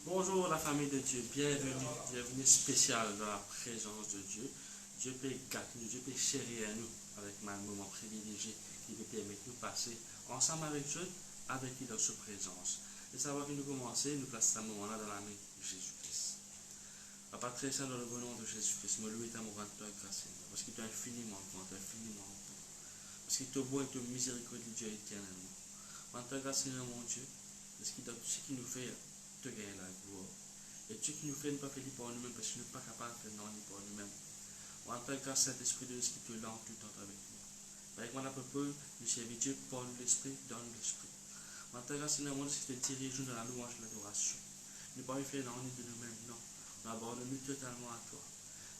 Bonjour la famille de Dieu, bienvenue, bienvenue spéciale dans la présence de Dieu. Dieu peut gâter nous, Dieu peut chérir à nous avec un moment privilégié qui peut permettre de nous passer ensemble avec Dieu, avec lui dans sa présence. Et savoir que nous commençons, nous plaçons ce moment-là dans la main de Jésus-Christ. Papa très saint, dans le bon nom de Jésus-Christ, me loue et t'amour à toi, grâce Seigneur, parce qu'il t'a infiniment grand, infiniment bon, parce qu'il t'a beau et t'a miséricordieux Dieu éternellement. En ta grâce Seigneur mon Dieu, parce qu'il t'a tout ce qui nous fait te gagner la gloire. Et Dieu qui nous fait ne pas faire pour nous-mêmes parce que nous ne sommes pas capables de faire non pour nous-mêmes. En tant que grâce à l'Esprit de Dieu qui te lance tout le temps avec nous. Avec mon peu, nous servir Dieu pour l'Esprit, dans l'Esprit. En tant que grâce Seigneur, mon Dieu, qui te dirige dans la louange et l'adoration. Nous ne pouvons pas faire non de nous-mêmes, non. Nous abandonnons totalement à toi.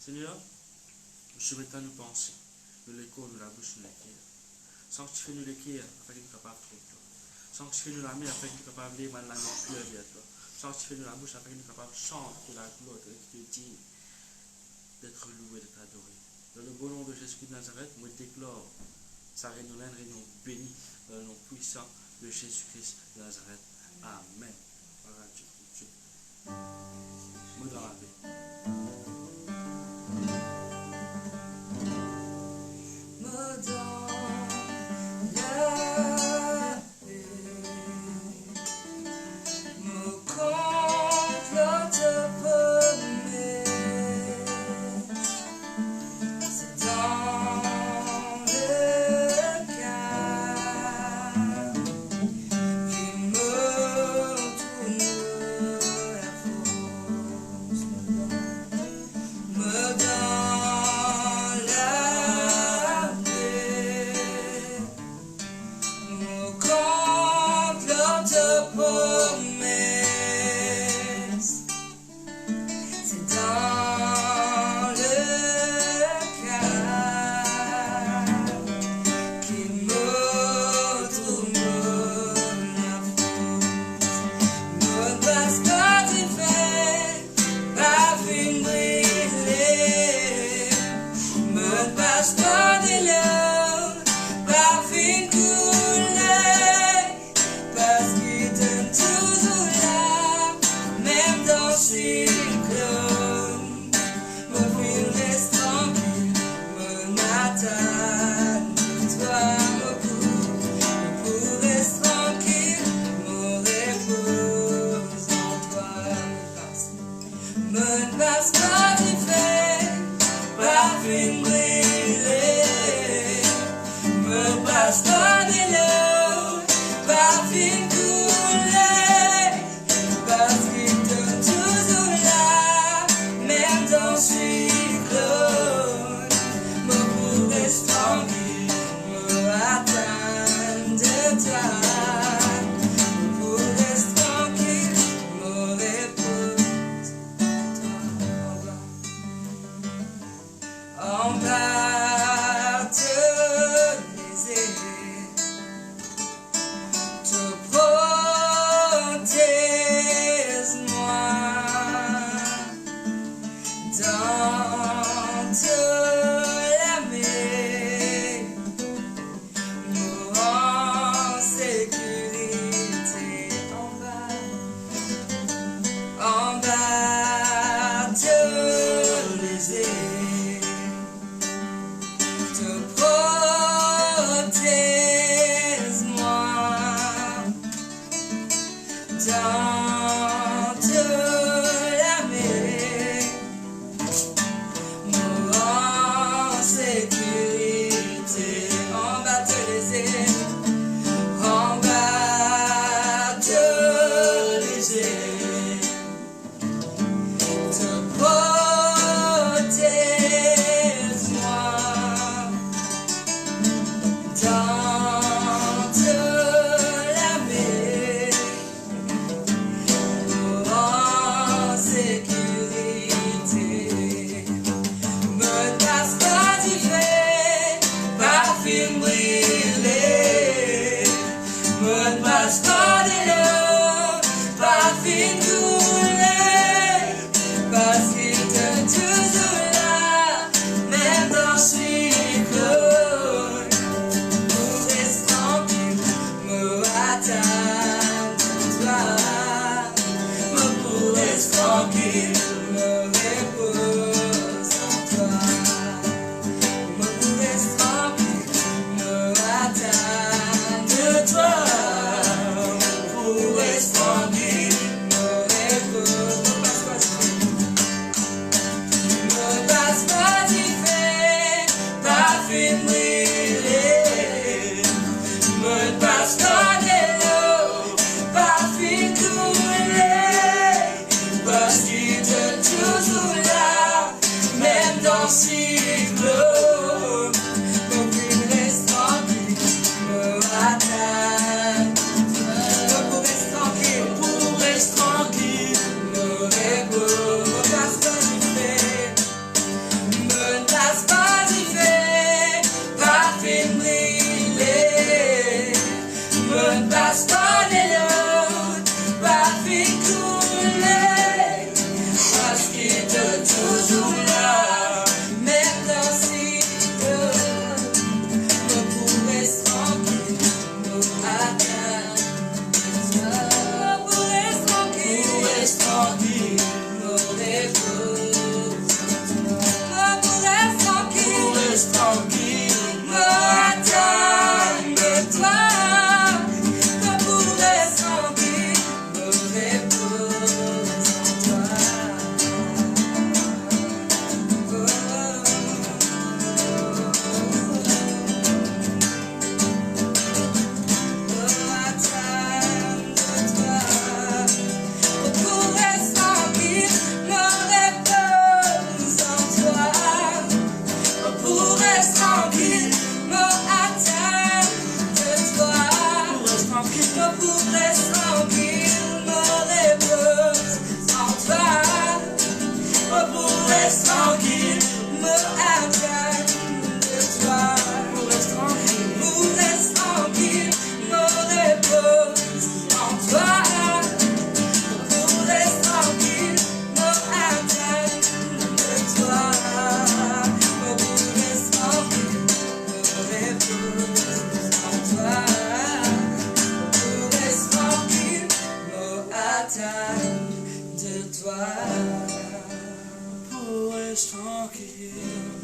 Seigneur, nous soumettons nos pensées, nous les corps, nous la bouche, nous les cœurs. Sanctifie-nous les cœurs afin que nous soyons capables de trouver toi. Sanctifie-nous la main afin que nous soyons capables de lire mal la main pure vers toi. Sanctifie-nous la bouche afin que nous soyons capables de chanter la gloire qui te dit d'être loué, d'être adoré. Dans le bon nom de Jésus-Christ de Nazareth, moi je déclare sa réunion là, une réunion bénie dans le nom puissant de Jésus-Christ de Nazareth. Amen. Voilà Dieu. Moi dans la paix.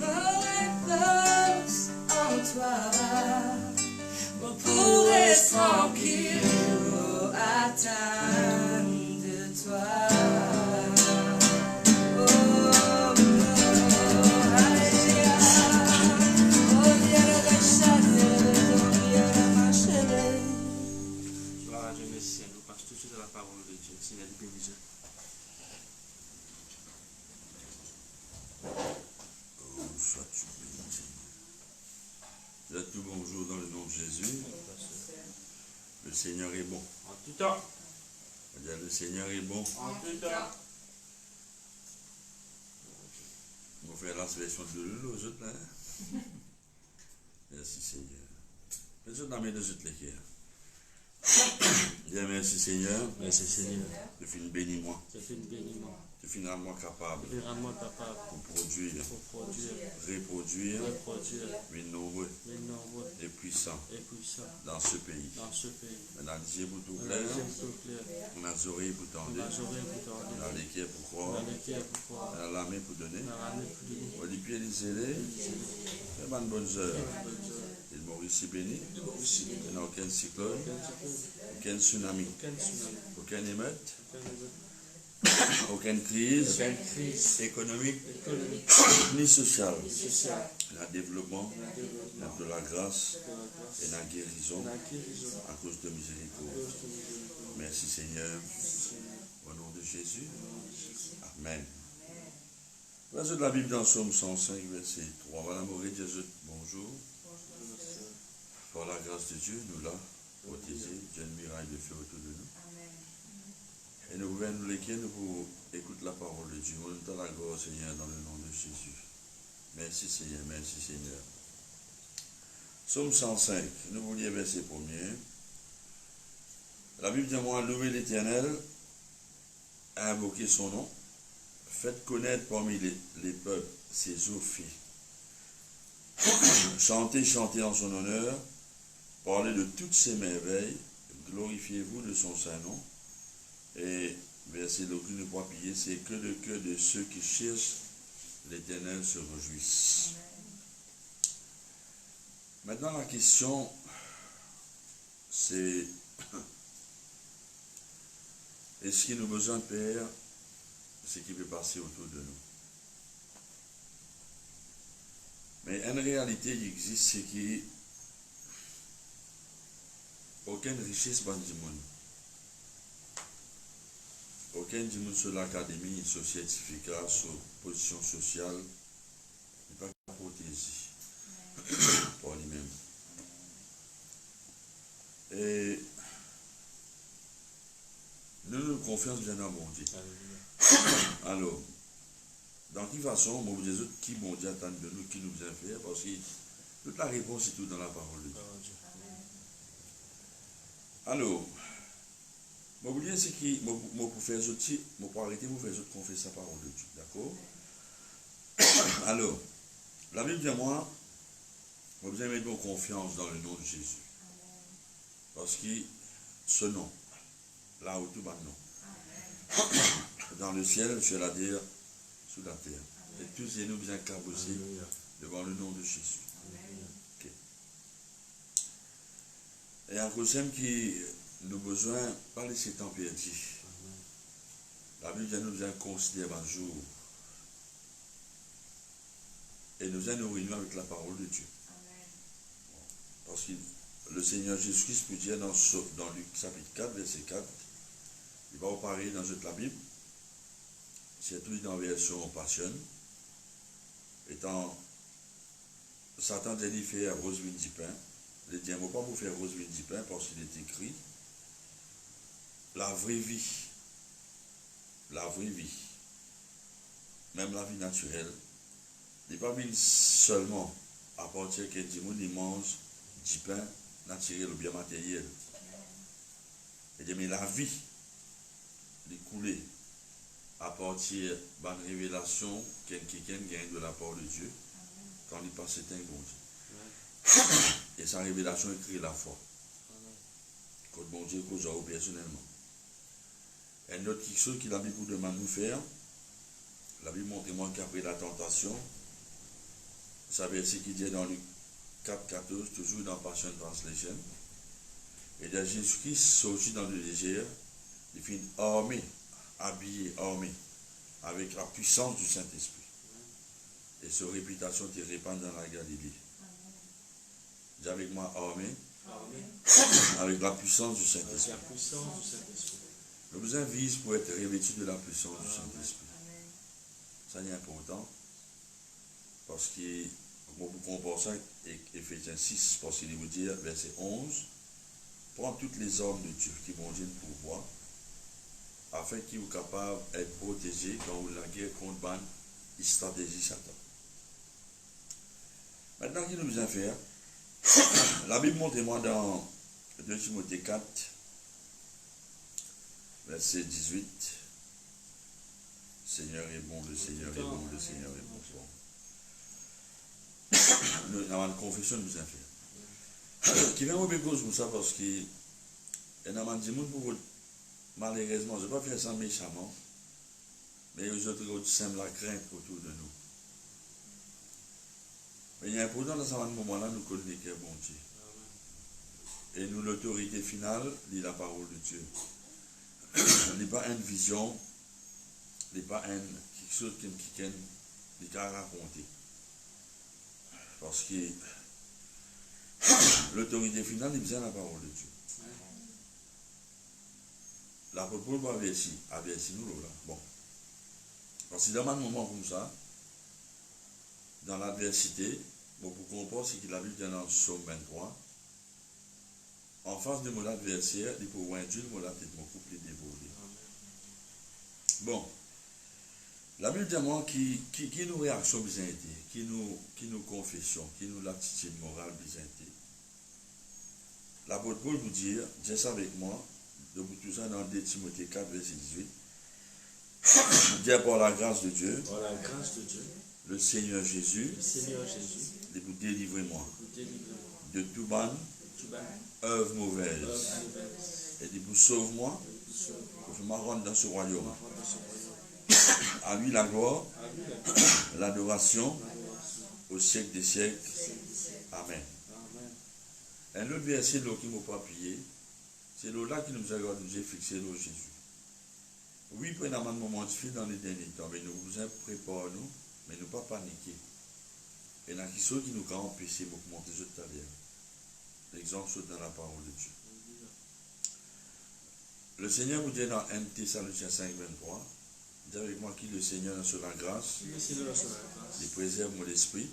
Repose en toi, on pourrait tranquille attendre de toi. Oh, alléluia. Oh, Dieu, le chalet, oh, Dieu, ma chérie. Gloire à Dieu, merci. Nous passons tout de suite à la parole de Dieu. Seigneur, bénis. Sois-tu béni, Seigneur. Je tout bonjour dans le nom de Jésus. Le Seigneur est bon. En tout temps. Le Seigneur est bon. En tout temps. On va faire la version de l'eau, je te Merci Seigneur. Je t'en mets de suite les cœurs. Bien, merci Seigneur. Merci Seigneur. Tu finis bénis-moi. Tu fais une béniment. Tu finis rends-moi capable Tu rends-moi capable pour produire, pour produire, reproduire, reproduire mais nombreux les nombreux et puissants et puissants dans ce pays. dans ce pays. On a les yeux pour tout On a clair, les yeux tout clairs, on a les oreilles pour on tendre, a les oreilles pour on tendre, a les cœurs pour on croire, a les cœurs pour croire, on a la main pour donner, on a la main pour donner. on a les pieds les ailés. Fais bonne bonne heure. Et le Maurice est béni. Il n'y a aucun cyclone, aucun tsunami, Aucun tsunami, aucun émeute, aucune aucune crise crise économique économique, ni sociale. sociale, Le développement, de la grâce et la guérison on a guérison à cause de miséricorde. Merci Seigneur. Au nom de Jésus. Amen. Verset de la Bible dans Somme 105, verset 3. Madame Aurélie, Jésus, bonjour. Par la grâce de Dieu, nous là, protégés, Dieu une muraille de feu autour de nous. Et nous pouvons nous lesquels nous pouvons écouter la parole de Dieu. On nous donne la gloire, Seigneur, dans le nom de Jésus. Merci Seigneur, merci Seigneur. Somme 105, nous vous lisons verset 1er. La Bible dit moi, louez l'Éternel, invoquez son nom, faites connaître parmi les peuples ses offices. Chantez, chantez en son honneur, parlez de toutes ses merveilles, glorifiez-vous de son saint nom. Et verset l'aucune ne pourra piller, c'est que le cœur de ceux qui cherchent l'Éternel se réjouissent. Maintenant la question, c'est est-ce qu'il nous a besoin de Père ce qui peut passer autour de nous? Mais en réalité, il existe ce qui est aucune richesse dans le monde. Aucun du monde sur l'académie, sur certificat, sur position sociale, n'est pas protégé par lui-même. Et nous confions bien en bon Dieu. Alors, dans quelle façon, bon Dieu, qui bon Dieu attend de nous, qui nous vient faire, parce que toute la réponse est tout dans la parole de Dieu. Alors, je vous dire ce qui, pour faire autres, pour arrêter, vous faire autres confesser la parole de Dieu, d'accord? Alors, la Bible dit à moi, vous avez mis confiance dans le nom de Jésus. Parce que ce nom, là où tout maintenant, dans le ciel, sur la terre, sous la terre. Et tous et nous bien cabossés devant le nom de Jésus. Okay. Et un deuxième qui nous besoin, pas laisser temps perdu. La Bible nous bien considérer un jour. Et nous allons nous réunir avec la parole de Dieu. Parce que le Seigneur Jésus-Christ peut dire dans Luc chapitre 4, verset 4, il va vous parler dans la Bible, surtout dans la version Passion, étant Satan a dit faire rose vin du pain. Il dit, ne va pas vous faire rose vin du pain parce qu'il est écrit, la vraie vie, même la vie naturelle, n'est pas venue seulement à partir que du monde mange du pain naturel ou bien matériel. Et dit, mais la vie, est coulée à partir de la révélation quelqu'un gagne de la part de Dieu quand il passe un bon Dieu. Et sa révélation est créée la foi. Quand bon Dieu cause à vous personnellement. Et une autre chose qu'il a mis pour demander nous faire, la Bible montre moi qu'après la tentation, Ça verset qui dit dans Luc 4,14, toujours dans Passion Translation. Et de Jésus-Christ sorti dans le désert, il fit armé, habillé, armé, avec la puissance du Saint-Esprit. Et sa réputation était répandue dans la Galilée. Dis avec moi, armé, avec la puissance du Saint-Esprit. Le besoin vise pour être revêtu de la puissance du Saint-Esprit. Ça est important, parce que, comme vous comprenez ça, Éphésiens 6, parce qu'il vous dire, verset 11, prends toutes les armes de Dieu qui vont dire pour pouvoir, afin qu'ils soient capables d'être protégés dans la guerre contre la stratégie Satan. Maintenant, qu'est-ce que nous allons faire? La Bible montre-moi dans 2 Timothée 4, verset 18. Seigneur est bon, le Seigneur est bon, le Seigneur est bon. Nous avons une confession de nous allons faire. Qui vient au cause pour ça parce que il y a des gens pour malheureusement, je ne vais pas faire ça méchamment, mais les autres sèment la crainte autour de nous. Mais il est important dans ce moment-là, nous communiquer bon Dieu. Et nous, l'autorité finale, lit la parole de Dieu. Ce n'est pas une vision, ce n'est pas quelque chose qui a raconté. Parce que l'autorité finale, il besoin de la parole de Dieu. L'apôtre Paul va avertir nous là. Bon. Parce que dans un moment comme ça, dans l'adversité, bon, pour comprendre ce qu'il a vu dans le psaume 23, en face de mon adversaire, il faut voir Dieu, mon tête, mon couple est dévoré. Bon. La Bible dit moi qui nous réaction besoin été, qui nous confession, qui nous l'attitude morale besoin été. L'apôtre Paul vous dit, dis ça avec moi, de vous tout ça dans 2 Timothée 4, verset 18. Dis par la grâce de Dieu, le Seigneur Jésus, de vous délivrer moi de tout ban, œuvre mauvaise, et de vous sauver moi, pour que je me rende dans ce royaume. À lui la gloire, l'adoration, au siècle des siècles. Amen. Un autre verset qui ne m'a pas appuyé, c'est là qui nous a fixé le Jésus. Oui, pour un moment difficile dans les derniers temps, mais nous vous préparons, mais nous ne pas paniquer. Et il y a quelque chose qui nous a empêché de monter juste à l'air. L'exemple, c'est dans la parole de Dieu. Le Seigneur vous dit dans 1 Thessaloniciens 5, 23, dis avec moi qui le Seigneur dans la grâce, il préserve mon esprit,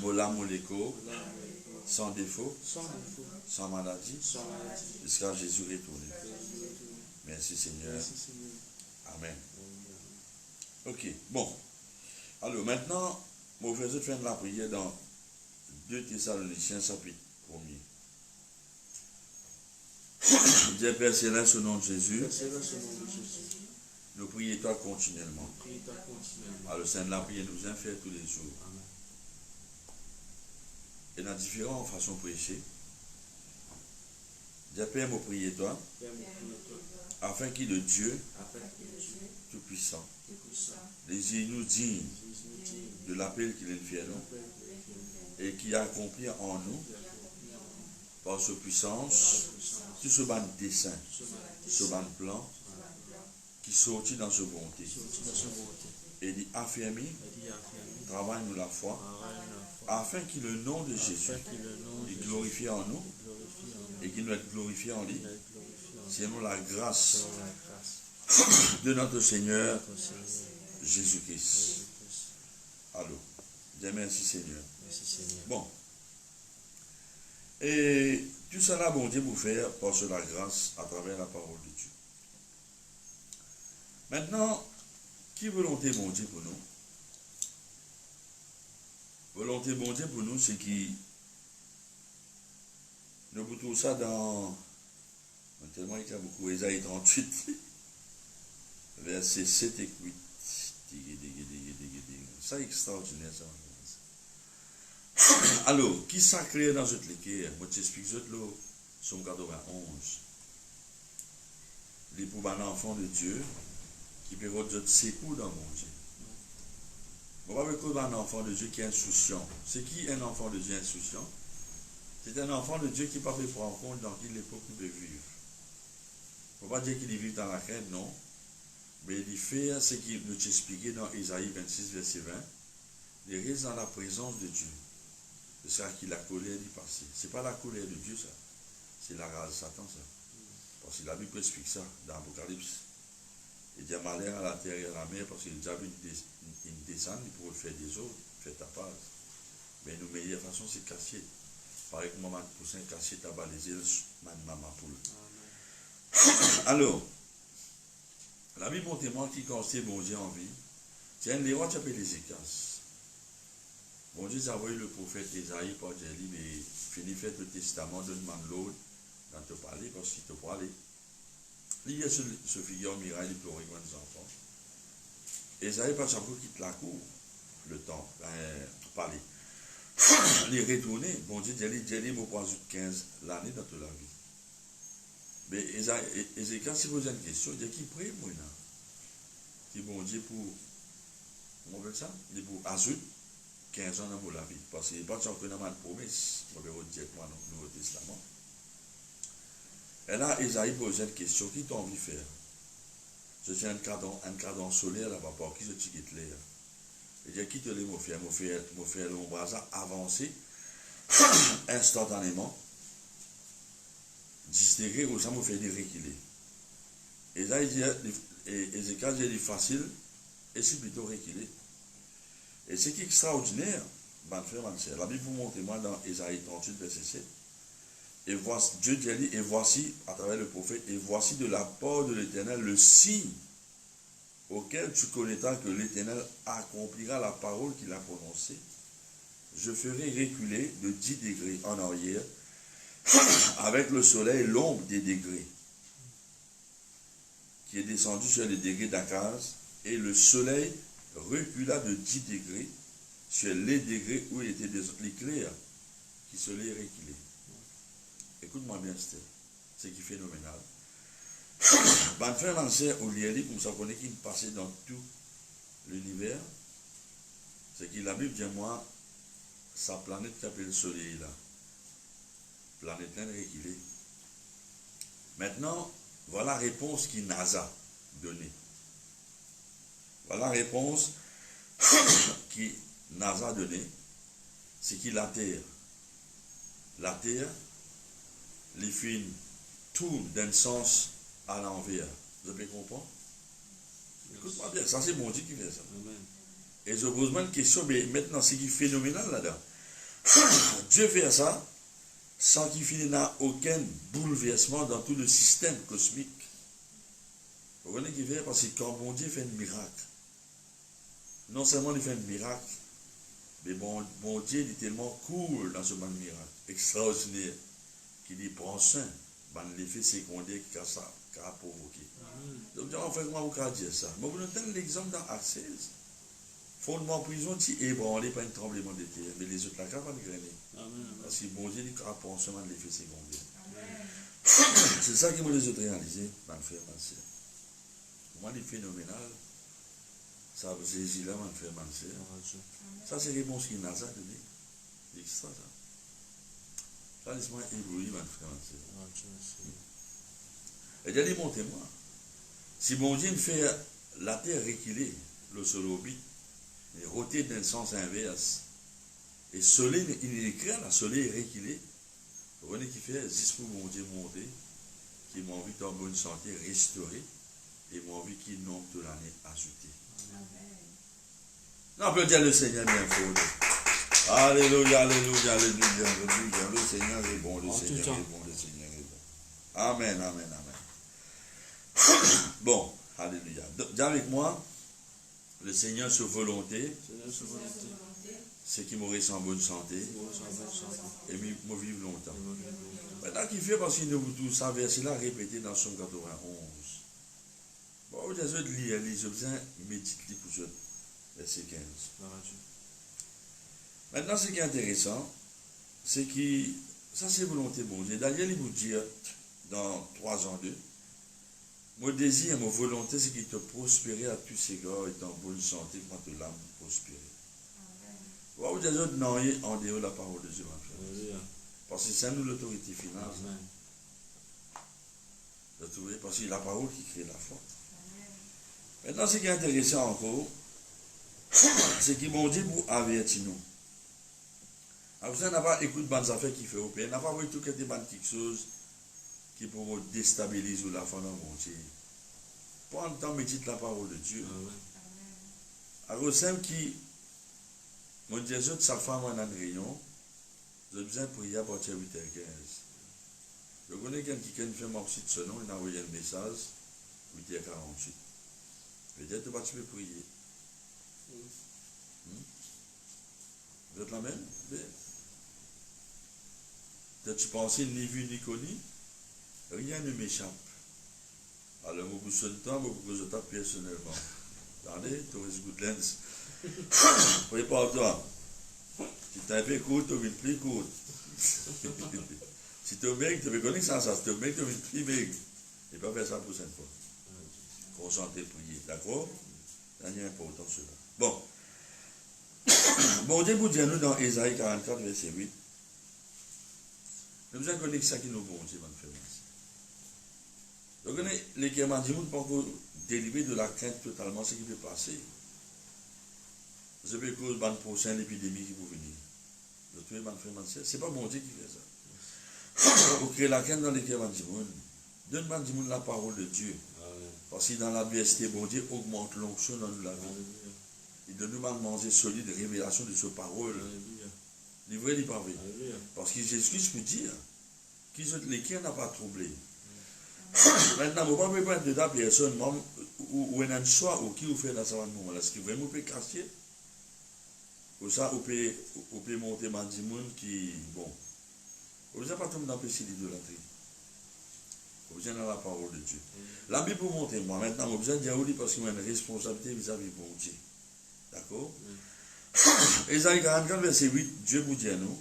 mon âme, mon écho, sans défaut, sans maladie, jusqu'à Jésus retourné. Merci Seigneur. Amen. Ok, bon. Alors maintenant, mon frère, je fais la prière dans 2 Thessaloniciens chapitre 1er. Dieu Père Céleste, au nom de Jésus, nous prions toi continuellement. Alors, Saint de la prière nous a fait tous les jours. Et dans différentes façons de prêcher. Dieu Père, nous prions toi, afin qu'il le Dieu tout-puissant, les nous dignes de l'appel qu'il est fait à nous, et qui a accompli en nous, par sa puissance, tout ce ban dessein, ce ban plan, qui sortit dans sa bonté. Et dit affirmer, travaille nous la foi, afin que le nom de Jésus est glorifié en nous, et qu'il doit être glorifié en lui, c'est nous la grâce de notre Seigneur Jésus-Christ. Allô. Bien, merci Seigneur. Bon. Et tout ça là, bon Dieu, vous faire par la grâce à travers la parole de Dieu. Maintenant, qui volonté bon Dieu pour nous? Volonté bon Dieu pour nous, c'est qui nous trouvons ça dans tellement il y a beaucoup Ésaïe 38 versets 7 et 8. Ça extraordinaire ça. Alors, qui sacré dans cette lecture? Moi j'explique ça là, Somme 91. Les pour un enfant de Dieu qui peut votre secours dans mon Dieu. On va reconnaître un enfant de Dieu qui est insouciant. C'est qui un enfant de Dieu insouciant? C'est un enfant de Dieu qui ne peut pas prendre en compte dans quelle époque il peut vivre. Il ne faut pas dire qu'il vit dans la crainte, non. Mais il fait ce qu'il nous expliquait dans Ésaïe 26, verset 20. Il reste dans la présence de Dieu. C'est ça qui la colère du passé. Ce n'est pas la colère de Dieu, ça. C'est la rage de Satan, ça. Parce que la Bible explique ça dans l'Apocalypse. Il dit malheur à la terre et à la mer parce qu'il a déjà vu une descente, il pourrait faire des autres, faire ta part. Mais la meilleure façon, c'est casser. Pareil que maman poussin casser ta balisée, maman poule. Alors, la Bible montre moi qui constate bon Dieu en vie. Tiens, les rois, tu appelles les écasses. Bon Dieu, ça a envoyé le prophète Esaïe pour dire, mais fini fait le testament de demande l'autre dans te parler parce qu'il te parle. Il y a ce figure miracle, il pleure avec des enfants. Esaïe, par exemple, quitte la cour, le temps, parler. Il est retourné, bon Dieu, il est pour 15 l'année dans toute la vie. Mais Ézéchiel, si vous avez une question, il dit qui prie, moi, là? Qui bon Dieu pour, comment on veut ça? Il est pour ajoute 15 ans dans la vie. Parce qu'il n'est pas sûr que nous avons une promesse, on va dire moi dans le Nouveau Testament. Et là, Esaïe pose une question, qui t'a envie de faire? Je tiens un cadran solaire là-bas, pour qui je tique l'air. Il dit, qui te l'est, mon frère, l'ombrasa avancé, instantanément, 10 degrés, ou ça me fait dire qu'il est. Et là, il dit, Ézéchiel dit facile, et c'est plutôt reculé. Et ce qui est extraordinaire, mon frère, ma soeur, la Bible vous montre moi dans Ésaïe 38, verset 7. Et voici, Dieu dit, et voici, à travers le prophète, et voici de la part de l'Éternel le signe auquel tu connaîtras que l'Éternel accomplira la parole qu'il a prononcée. Je ferai reculer de 10 degrés en arrière, avec le soleil l'ombre des degrés, qui est descendu sur les degrés d'Akaz, et le soleil recula de 10 degrés sur les degrés où il était l'éclair, qui se l'est reculé. Écoute-moi bien, c'est qui est phénoménal. Ben, frère, l'ancien, au lieu comme ça, connaît qui me passait dans tout l'univers, c'est que la Bible dit, moi, sa planète qui appelle le soleil là, planète là, qu'il est. Maintenant, voilà la réponse qui NASA donnée. Voilà la réponse qui NASA a donnée, c'est qu'il la Terre. La Terre, les films tournent d'un sens à l'envers. Vous avez compris? Écoute-moi bien, ça c'est mon Dieu qui fait ça. Amen. Et je pose moi une question, mais maintenant c'est qui est phénoménal là-dedans. Dieu fait ça sans qu'il n'y ait aucun bouleversement dans tout le système cosmique. Vous voyez qu'il fait? Parce que quand bon Dieu fait un miracle, non seulement il fait un miracle, mais bon Dieu il est tellement cool dans ce miracle, extraordinaire, qu'il y prend soin de l'effet secondaire qu'il a provoqué. Donc, en fait, comment vous pouvez dire ça? Mais vous donnez l'exemple dans Acte 16. Fondement en prison, c'est ébranlé par un tremblement de terre, mais les autres là, pas de grainer. Parce que bon Dieu, il a prend soin de l'effet secondaire. C'est ça que moi les autres réalisé, mon frère, ma soeur. Pour moi, il est phénoménal. Ça, Jésus là, mon frère, ma soeur. Ça, c'est réponse qu'il n'a pas donné. C'est extra, ça. Ça, laisse-moi ébloui, mon frère, ma soeur. Et d'aller monter moi. Si bon Dieu fait la terre reculer, le sol orbite, et roter dans le sens inverse, et le soleil, il écrit, le soleil est reculé, vous voyez qu'il fait, juste pour mon Dieu monter, qui m'a envie en bonne santé, restaurer, et m'a envie qu'il nombre de l'année ajoutée. Non, on peut dire le Seigneur bien fort. Alléluia, alléluia, alléluia, alléluia. Le Seigneur est bon, le Seigneur est bon, le Seigneur est bon. Amen, amen, amen. Bon, alléluia. Dis avec moi, le Seigneur sur volonté, c'est qu'il m'aurait en bonne santé et me vivre longtemps. Maintenant, qu'il fait parce qu'il nous tout ça, verset là répété dans Somme 91. Bon, vous avez de lire, je besoin méditer pour ce verset 15. Maintenant, ce qui est intéressant, c'est que ça c'est volonté bon Dieu. Daniel, il vous dit dans 3 ans 2. Mon désir, ma volonté, c'est qu'il te prospérer à tous ces gars et en bonne santé quand l'âme prospère. Pourquoi vous dites non, en dehors de la parole de Dieu, ma frère? Alléluia. Parce que c'est nous l'autorité finale. Amen. Vous trouvez? Parce que c'est la parole qui crée la foi. Maintenant, ce qui est intéressant encore, c'est qu'ils m'ont dit pour avertir nous. Alors, vous n'avez pas écouté bonnes affaires qui fait au pays. N'a pas vu tout quelque chose qui pourrait déstabiliser la foi dans mon Dieu. Prends le temps, médite la parole de Dieu. Amen. Alors, c'est qui, mon Dieu, sa femme en une réunion, j'ai besoin de prier à partir de 8h15. Je connais quelqu'un qui fait mon petit sonneau, il a envoyé un message, 8h48. Peut-être que tu peux prier. Vous êtes la même? Peut-être que tu pensais ni vu ni connu, rien ne m'échappe. Alors, je vous souhaite le temps, je vous tape personnellement. Attendez, Thomas Goodlands. Prépare-toi. Si tu as un peu court, tu as une plus courte. Si tu es mec, tu veux connaître ça. Si tu es mec, tu as une plus maigre. Et pas faire ça pour cette fois. Concentrer, prier. D'accord? C'est important cela. Bon. Bon Dieu vous dit à nous dans Ésaïe 44, verset 8. Nous avons connu ça qui nous bon Dieu, mon frère. Donc, les Kémans du monde, pour qu'on délivrer de la crainte totalement ce qui peut passer. Je peux cause de prochaine l'épidémie qui peut venir. Vous trouvez, mon frère, c'est pas mon Dieu qui fait ça. Pour créer la crainte dans les Kémans du monde, donne-moi du monde la parole de Dieu. Parce que dans l'adversité, bon Dieu augmente l'onction dans la vie. Il donne nous manger solide révélation de sa parole. Livré, il pas vrai. Parce que Jésus peut dire que les qui n'a pas troublé. Maintenant, vous ne pouvez pas de la personne ou un choix ou qui vous fait dans ce moment-là. Est-ce que vraiment vous pouvez casser? Ou ça, vous pouvez monter dans des gens qui. Bon. Vous n'avez pas tout dans le péché d'idolâtrie. Vous avez dans la parole de Dieu. La Bible pour monter, moi, maintenant, vous avez dire oui parce qu'il y a une responsabilité vis-à-vis de mon Dieu. D'accord? Ésaïe 44, verset 8, Dieu vous dit à nous.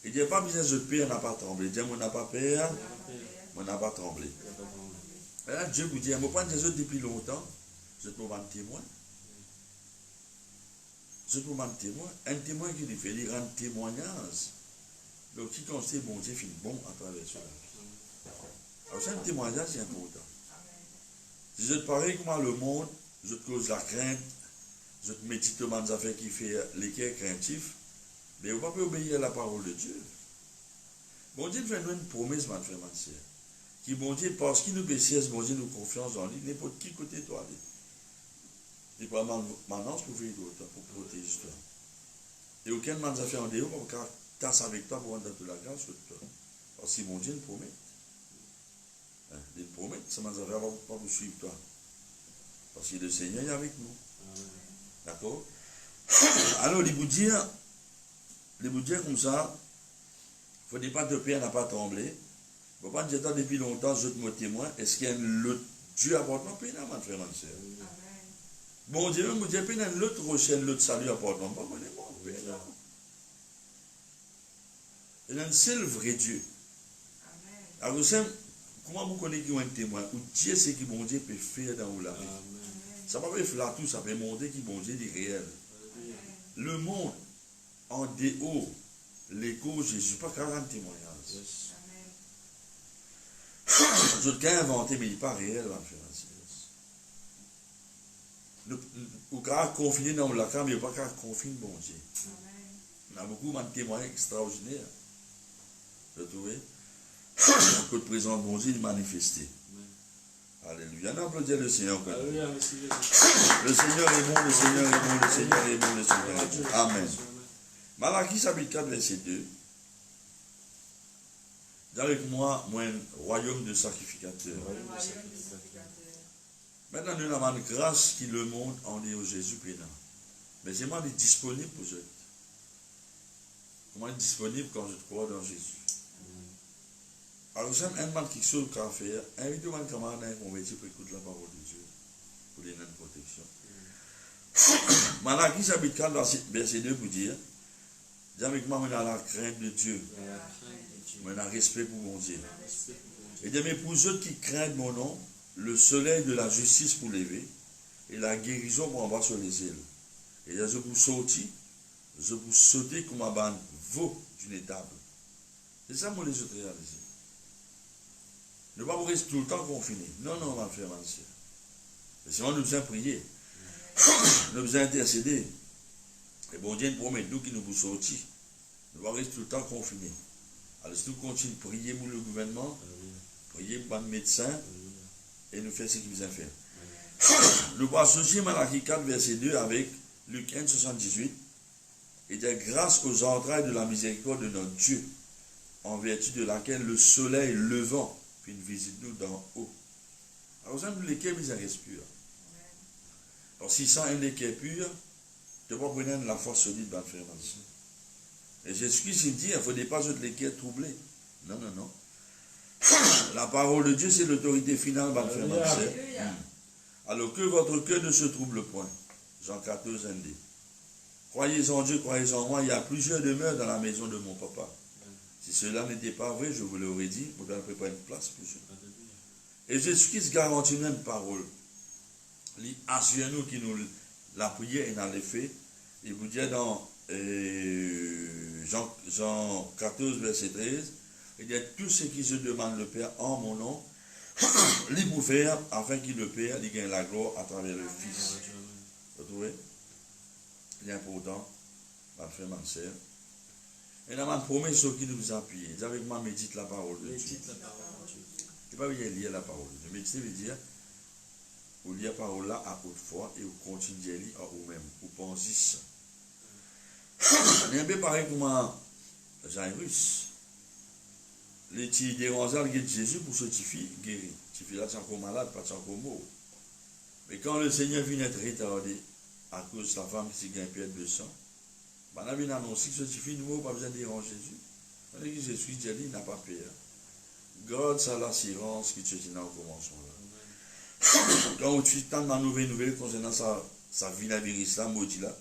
Il dit pas besoin de peur, n'a pas tremblé. Dieu, on n'a pas peur, on n'a pas tremblé. Et là, Dieu vous dit, je ne pas des autres depuis longtemps, je te un témoin. Je te un témoin. Un témoin qui lui fait, il rend témoignage. Donc, qui constate bon Dieu fait bon à travers cela. Alors, c'est un témoignage, c'est important. Si je te parie comment le monde, je te cause la crainte, je te médite dans des affaires qui fait l'équerre craintif, mais on ne peut pas obéir à la parole de Dieu. Bon Dieu fait nous une promesse, ma frère, ma soeur. Qui bon Dieu, parce qu'il nous baisse, bon Dieu nous confiance en lui, n'importe qui côté toi. Il pas maintenant pour veiller toi, pour protéger toi. Et aucun man a fait en dehors, pour qu'on casse avec toi pour rendre de la grâce sur toi. Parce que bon Dieu nous promet. Il nous promet, ça m'a pas pour suivre toi. Parce que le Seigneur est avec nous. D'accord? Alors, les vous dire comme ça, il ne faut pas te peur, n'a pas tremblé. Il ne faut pas dire depuis longtemps, je te me témoin. Est-ce qu'il y a un Dieu apporte mon pays, ma frère, ma soeur? Bon Dieu, me dit, il y a un autre rocher, l'autre salut apporte mon pays. Il y a un seul vrai Dieu. Alors, comment vous connaissez qu'il y a un témoin? Ou Dieu, c'est que bon Dieu peut faire dans la vie. Ça ne peut pas faire tout, ça peut montrer que bon Dieu est réel. Le monde, en dehors, l'écho, Jésus, pas 40 témoignages. Je l'ai inventé, mais il n'est pas réel, ma frère. Ou quand confiné dans la cam, il n'y a pas qu'à confiner bon Dieu. Il y a beaucoup de témoignages extraordinaires. Vous trouvez? Que le présent de bon Dieu est manifesté. Alléluia. On applaudit le Seigneur. Alléluia. Le Seigneur est bon, le Seigneur est bon, le Seigneur est bon, le Seigneur est bon. Amen. Malachie chapitre 4, verset 2. Dis avec moi, un royaume de sacrificateurs. Maintenant, nous avons une grâce qui le monde en est au Jésus pénal. Mais c'est moi disponible pour eux. Comment être disponible quand je crois dans Jésus? Alors, j'aime un man qui chose qu'à faire, invitez un camarade à convertir pour écouter la parole de Dieu, pour les nains de protection. Malachie chapitre 4, verset 2 pour dire, dis avec moi, on a la crainte de Dieu, on a le respect pour mon Dieu. Et dis, mais pour ceux qui craignent mon nom, le soleil de la justice pour lever, et la guérison pour en bas sur les îles. Et dis, je vous sortis, je vous sauter comme un ban veau d'une étable. C'est ça, moi, les autres réalisés. Ne pas vous rester tout le temps confiné. Non, non, ma frère, ma soeur. Mais sinon, nous devons prier. Nous devons intercéder. Et bon Dieu nous promet, nous qui nous vous sortir. Nous ne pas rester tout le temps confiné. Alors, si nous continuons de prier pour le gouvernement, prier pour les médecins, et nous faire ce qu'il nous a fait. Nous passons aussi Malachie 4, verset 2 avec Luc 1, 78. Et de grâce aux entrailles de la miséricorde de notre Dieu, en vertu de laquelle le soleil levant puis une visite nous d'en haut. Alors, ça nous l'équerre miséricorde pure. Alors, si ça un équerre pur, tu ne peux pas prendre la foi solide dans le frère. Et Jésus-Christ il dit, il ne faut pas de l'équerre troublé. Non, non, non. La parole de Dieu, c'est l'autorité finale dans le frère. Alors que votre cœur ne se trouble point. Jean 14, 1. Croyez en Dieu, croyez en moi, il y a plusieurs demeures dans la maison de mon papa. Si cela n'était pas vrai, je vous l'aurais dit, vous devez préparer une place pour ça. Et Jésus-Christ garantit une parole. Il assure nous qui nous la prière et dans les faits. Il vous dit dans Jean 14, verset 13, il dit tout ce qui se demande le Père en mon nom, il vous faire afin qu'il le Père, il gagne la gloire à travers le Fils. Vous trouvez? Il est important, ma frère, ma soeur. Et dans ma promesse qui nous appuie, avec moi, médite la parole de Dieu. Médite la parole de Dieu. Tu ne peux pas lire la parole de Dieu. Méditer veut dire, vous lire la parole là à haute foi et vous continuez à lire à vous-même. Vous pensez ça. Il est un peu pareil comme Jairus. Les petits dérangeants de Jésus pour ce petit fille guéri. Petit fille là, c'est encore malade, pas encore mort. Mais quand le Seigneur vient être retardé à cause de sa femme qui s'est gagnée perte de sang, on a bien annoncé que ce petit fille n'a pas besoin de déranger Jésus. On a dit que Jésus dit, il n'a pas peur. Garde ça l'assurance que tu es dans le commencement là. Quand tu tentes ma nouvelle concernant sa vie la virus là, maudit là,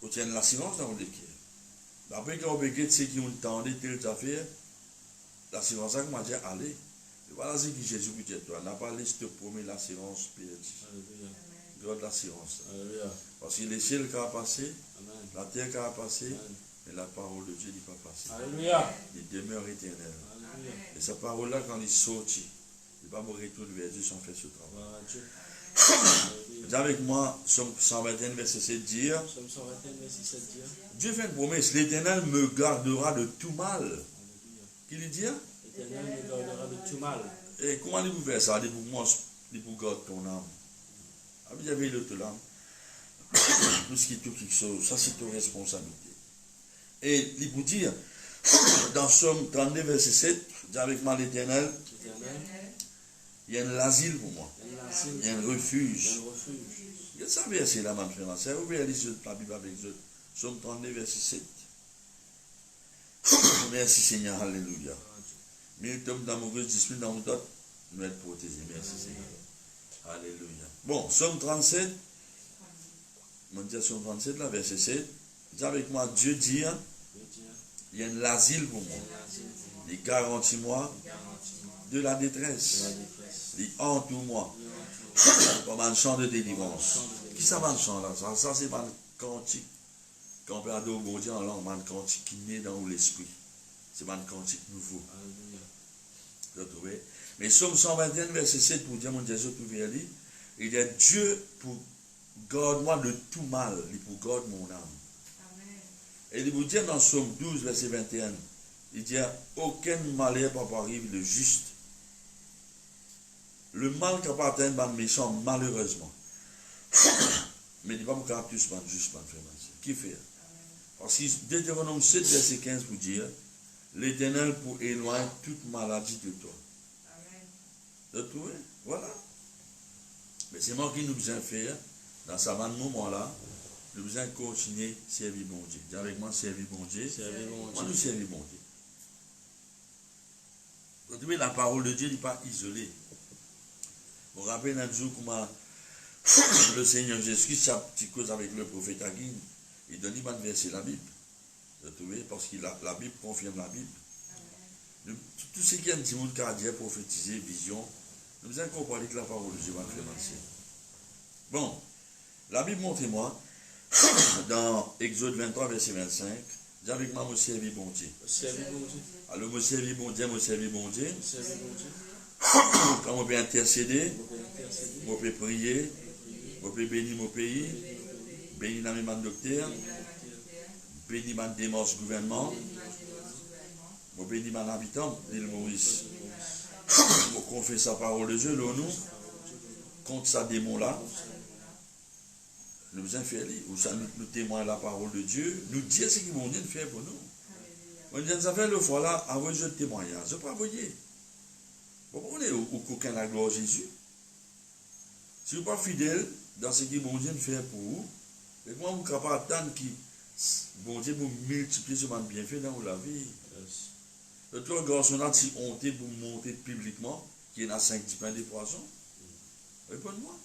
on tient l'assurance dans le cœur. Après quand on peut dire ceux qui ont tendu telle affaire, l'assurance ça m'a dit allez. Et voilà ce que Jésus vous dit toi, n'a pas laissé te promettre l'assurance perdue. Garde l'assurance. Parce que les ciels qui ont passé, la terre qui a passé, mais la parole de Dieu n'est pas passée. Alléluia. Il demeure éternel. Alléluia. Et cette parole-là, quand il sortit, il va me retourner vers Dieu sans faire ce travail. Gloire à Dieu. Dis avec moi, Somme 121, verset 7, dire Somme 121, verset 7 dire. Dieu fait une promesse, l'Éternel me gardera de tout mal. Alléluia. Qu'il lui dit L'Éternel me gardera de tout mal. Et comment il vous fait ça? Il vous garde ton âme. Ah, vous avez l'autre âme. Tout ce qui est tout quelque chose, ça c'est ton responsabilité. Et il vous dit, dans Somme 32, verset 7, dis avec moi l'Éternel, il y a un asile pour moi. Il y a un refuge. Il y a ça verset là, ma frère. C'est vous pouvez lire la Bible avec eux. Somme 32, verset 7. Merci Seigneur, alléluia. 1000 tomes d'amoureuse, 10 000 dans mon dot, nous être protégés. Merci Seigneur. Alléluia. Bon, Somme 37. On dit Somme 37, là, verset 7. Dis avec moi, Dieu dit, il y a un asile pour moi. Il garantit moi de la détresse. Il entoure moi. Comme un chant de délivrance. Qui ça va le chant là? Ça c'est un cantique. Quand on peut adorer bon Dieu en langue, un cantique qui naît dans l'esprit. C'est un cantique nouveau. Vous le trouvez? Mais Somme 121, verset 7, pour dire mon Dieu, il y a Dieu pour garde-moi de tout mal, il pour garde mon âme. Et il vous dit dans Somme 12, verset 21, il dit aucun malheur ne peut arriver le juste. Le mal qui appartient à un méchant, malheureusement. Mais il n'y a pas beaucoup de tous juste, qui fait? Parce que Deutéronome 7, verset 15 vous dire l'Éternel pour éloigner toute maladie de toi. Vous trouvez? Voilà. Mais c'est moi qui nous besoin faire, dans ce moment-là, nous besoin continuer à servir bon Dieu. Dis avec moi, servir bon Dieu. Moi, nous servir bon Dieu. Vous trouvez, la parole de Dieu n'est pas isolée. Vous vous rappelez un jour comment le Seigneur Jésus-Christ a petit cause avec le prophète Aguin. Il donne un verset la Bible. Vous trouvez? Parce que la Bible confirme la Bible. Tout ce qui est un petit monde qui a dit prophétisé, vision, nous avons compris que la parole de Dieu va faire ancien. Bon, la Bible montre-moi Dans Exode 23, verset 25, dis avec moi, mon servi bon Dieu. Alors, mon servi bon Dieu, mon servi bon Dieu. Quand on peut intercéder, on peut prier, on peut bénir mon pays, bénir la même docteur, bénir ma démarche gouvernement, on bénir mon habitant, l'île Maurice. On confesse sa parole de Dieu, là, nous, contre sa démon là. Nous faisons faire, ou ça nous témoigne la parole de Dieu, nous dire ce qu'ils vont venir faire pour nous. On dit, ça fait le fois là, envoyez le témoignage. Je ne peux pas envoyer. Vous comprenez où qu'aucun la gloire de Jésus? Si vous n'êtes pas fidèle dans ce qu'ils vont venir faire pour vous, et comment vous ne pouvez pas attendre que bon Dieu vous multiplie ce bienfait dans la vie? Le tour garçon là, si honte pour monter publiquement, qui est dans 5 pains de poissons, réponds-moi.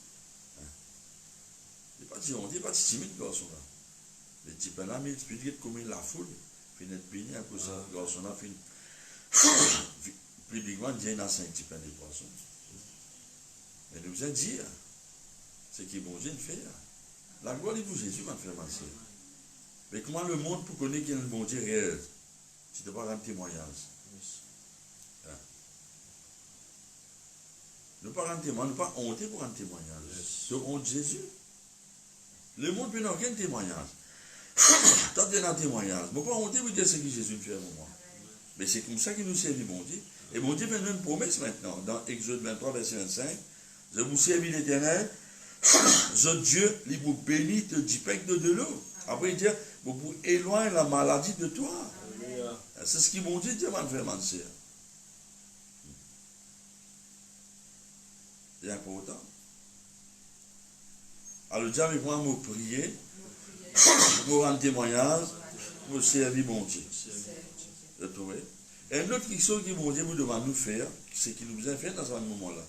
Il n'est pas si honte, il n'est pas si timide, garçon là. Les petits pains là, mais il peut être comme la foule, puis être béni à cause de ça, garçon là, publiquement, il y a 5 pains de poissons. Mais nous allons dire, ce qui est bon Dieu de faire. La gloire de vous, Jésus, m'a fait masser. Mais comment le monde peut connaître qu'il y a un bon Dieu réel? Tu ne dois pas rendre témoignage. Hein? Ne pas rendre témoignage, ne pas honter pour rendre témoignage. De honte Jésus. Le monde peut n'avoir aucun témoignage. Tant qu'il y a un témoignage, ne pas honter pour dire ce que Jésus fait pour moi. Mais c'est comme ça qu'il nous servit, bon Dieu. Et mon Dieu fait une promesse maintenant, dans Exode 23, verset 25. Je vous servis l'Éternel, je Dieu, il vous bénit du pain de l'eau. Après, il dit, vous pouvez éloigner la maladie de toi. C'est ce qui mon Dieu dit, mon frère, ma soeur. C'est important. Alors, Dieu avec moi, me prier, me rendre témoignage, me servir mon Dieu. Vous trouvez? Et une autre chose que mon Dieu vous demande de nous faire, c'est qu'il nous a fait dans ce moment-là.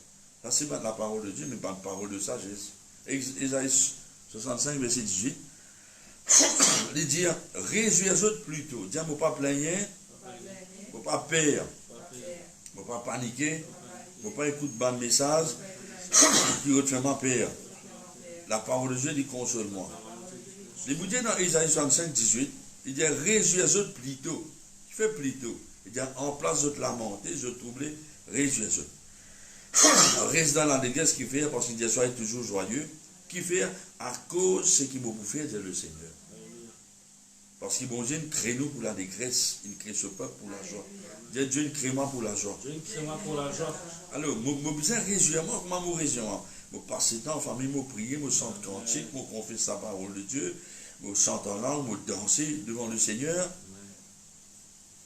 Ça, c'est pas la parole de Dieu, mais pas la parole de sagesse. Ésaïe 65, verset 18. Il dit, réjouissez-vous plutôt. Dis, ne pas plaigner, ne pas peur, ne pas paniquer, ne pas écouter de message qui vous fait peur. La parole de Dieu dit console-moi. Il vous dit dans Ésaïe 65, 18, il dit, réjouissez-vous plutôt. Il fait plutôt. Il dit, en place de te lamenter, je troublais, réjouissez-vous. Reste dans la détresse qui fait, parce qu'il dit, soyez toujours joyeux, qui fait à cause de ce qu'il vous fait, dit le Seigneur. Parce qu'il bon Dieu crée nous pour la détresse, il crée ce peuple pour la joie. Dieu ne crée moi pour la joie. Dieu ne crée moi pour la joie. Alors, je besoin de réjouir, comment je réjouis? Je passe le temps en famille, je prie, je chante cantique, je confesse la parole de Dieu, je chante en langue, je danse devant le Seigneur.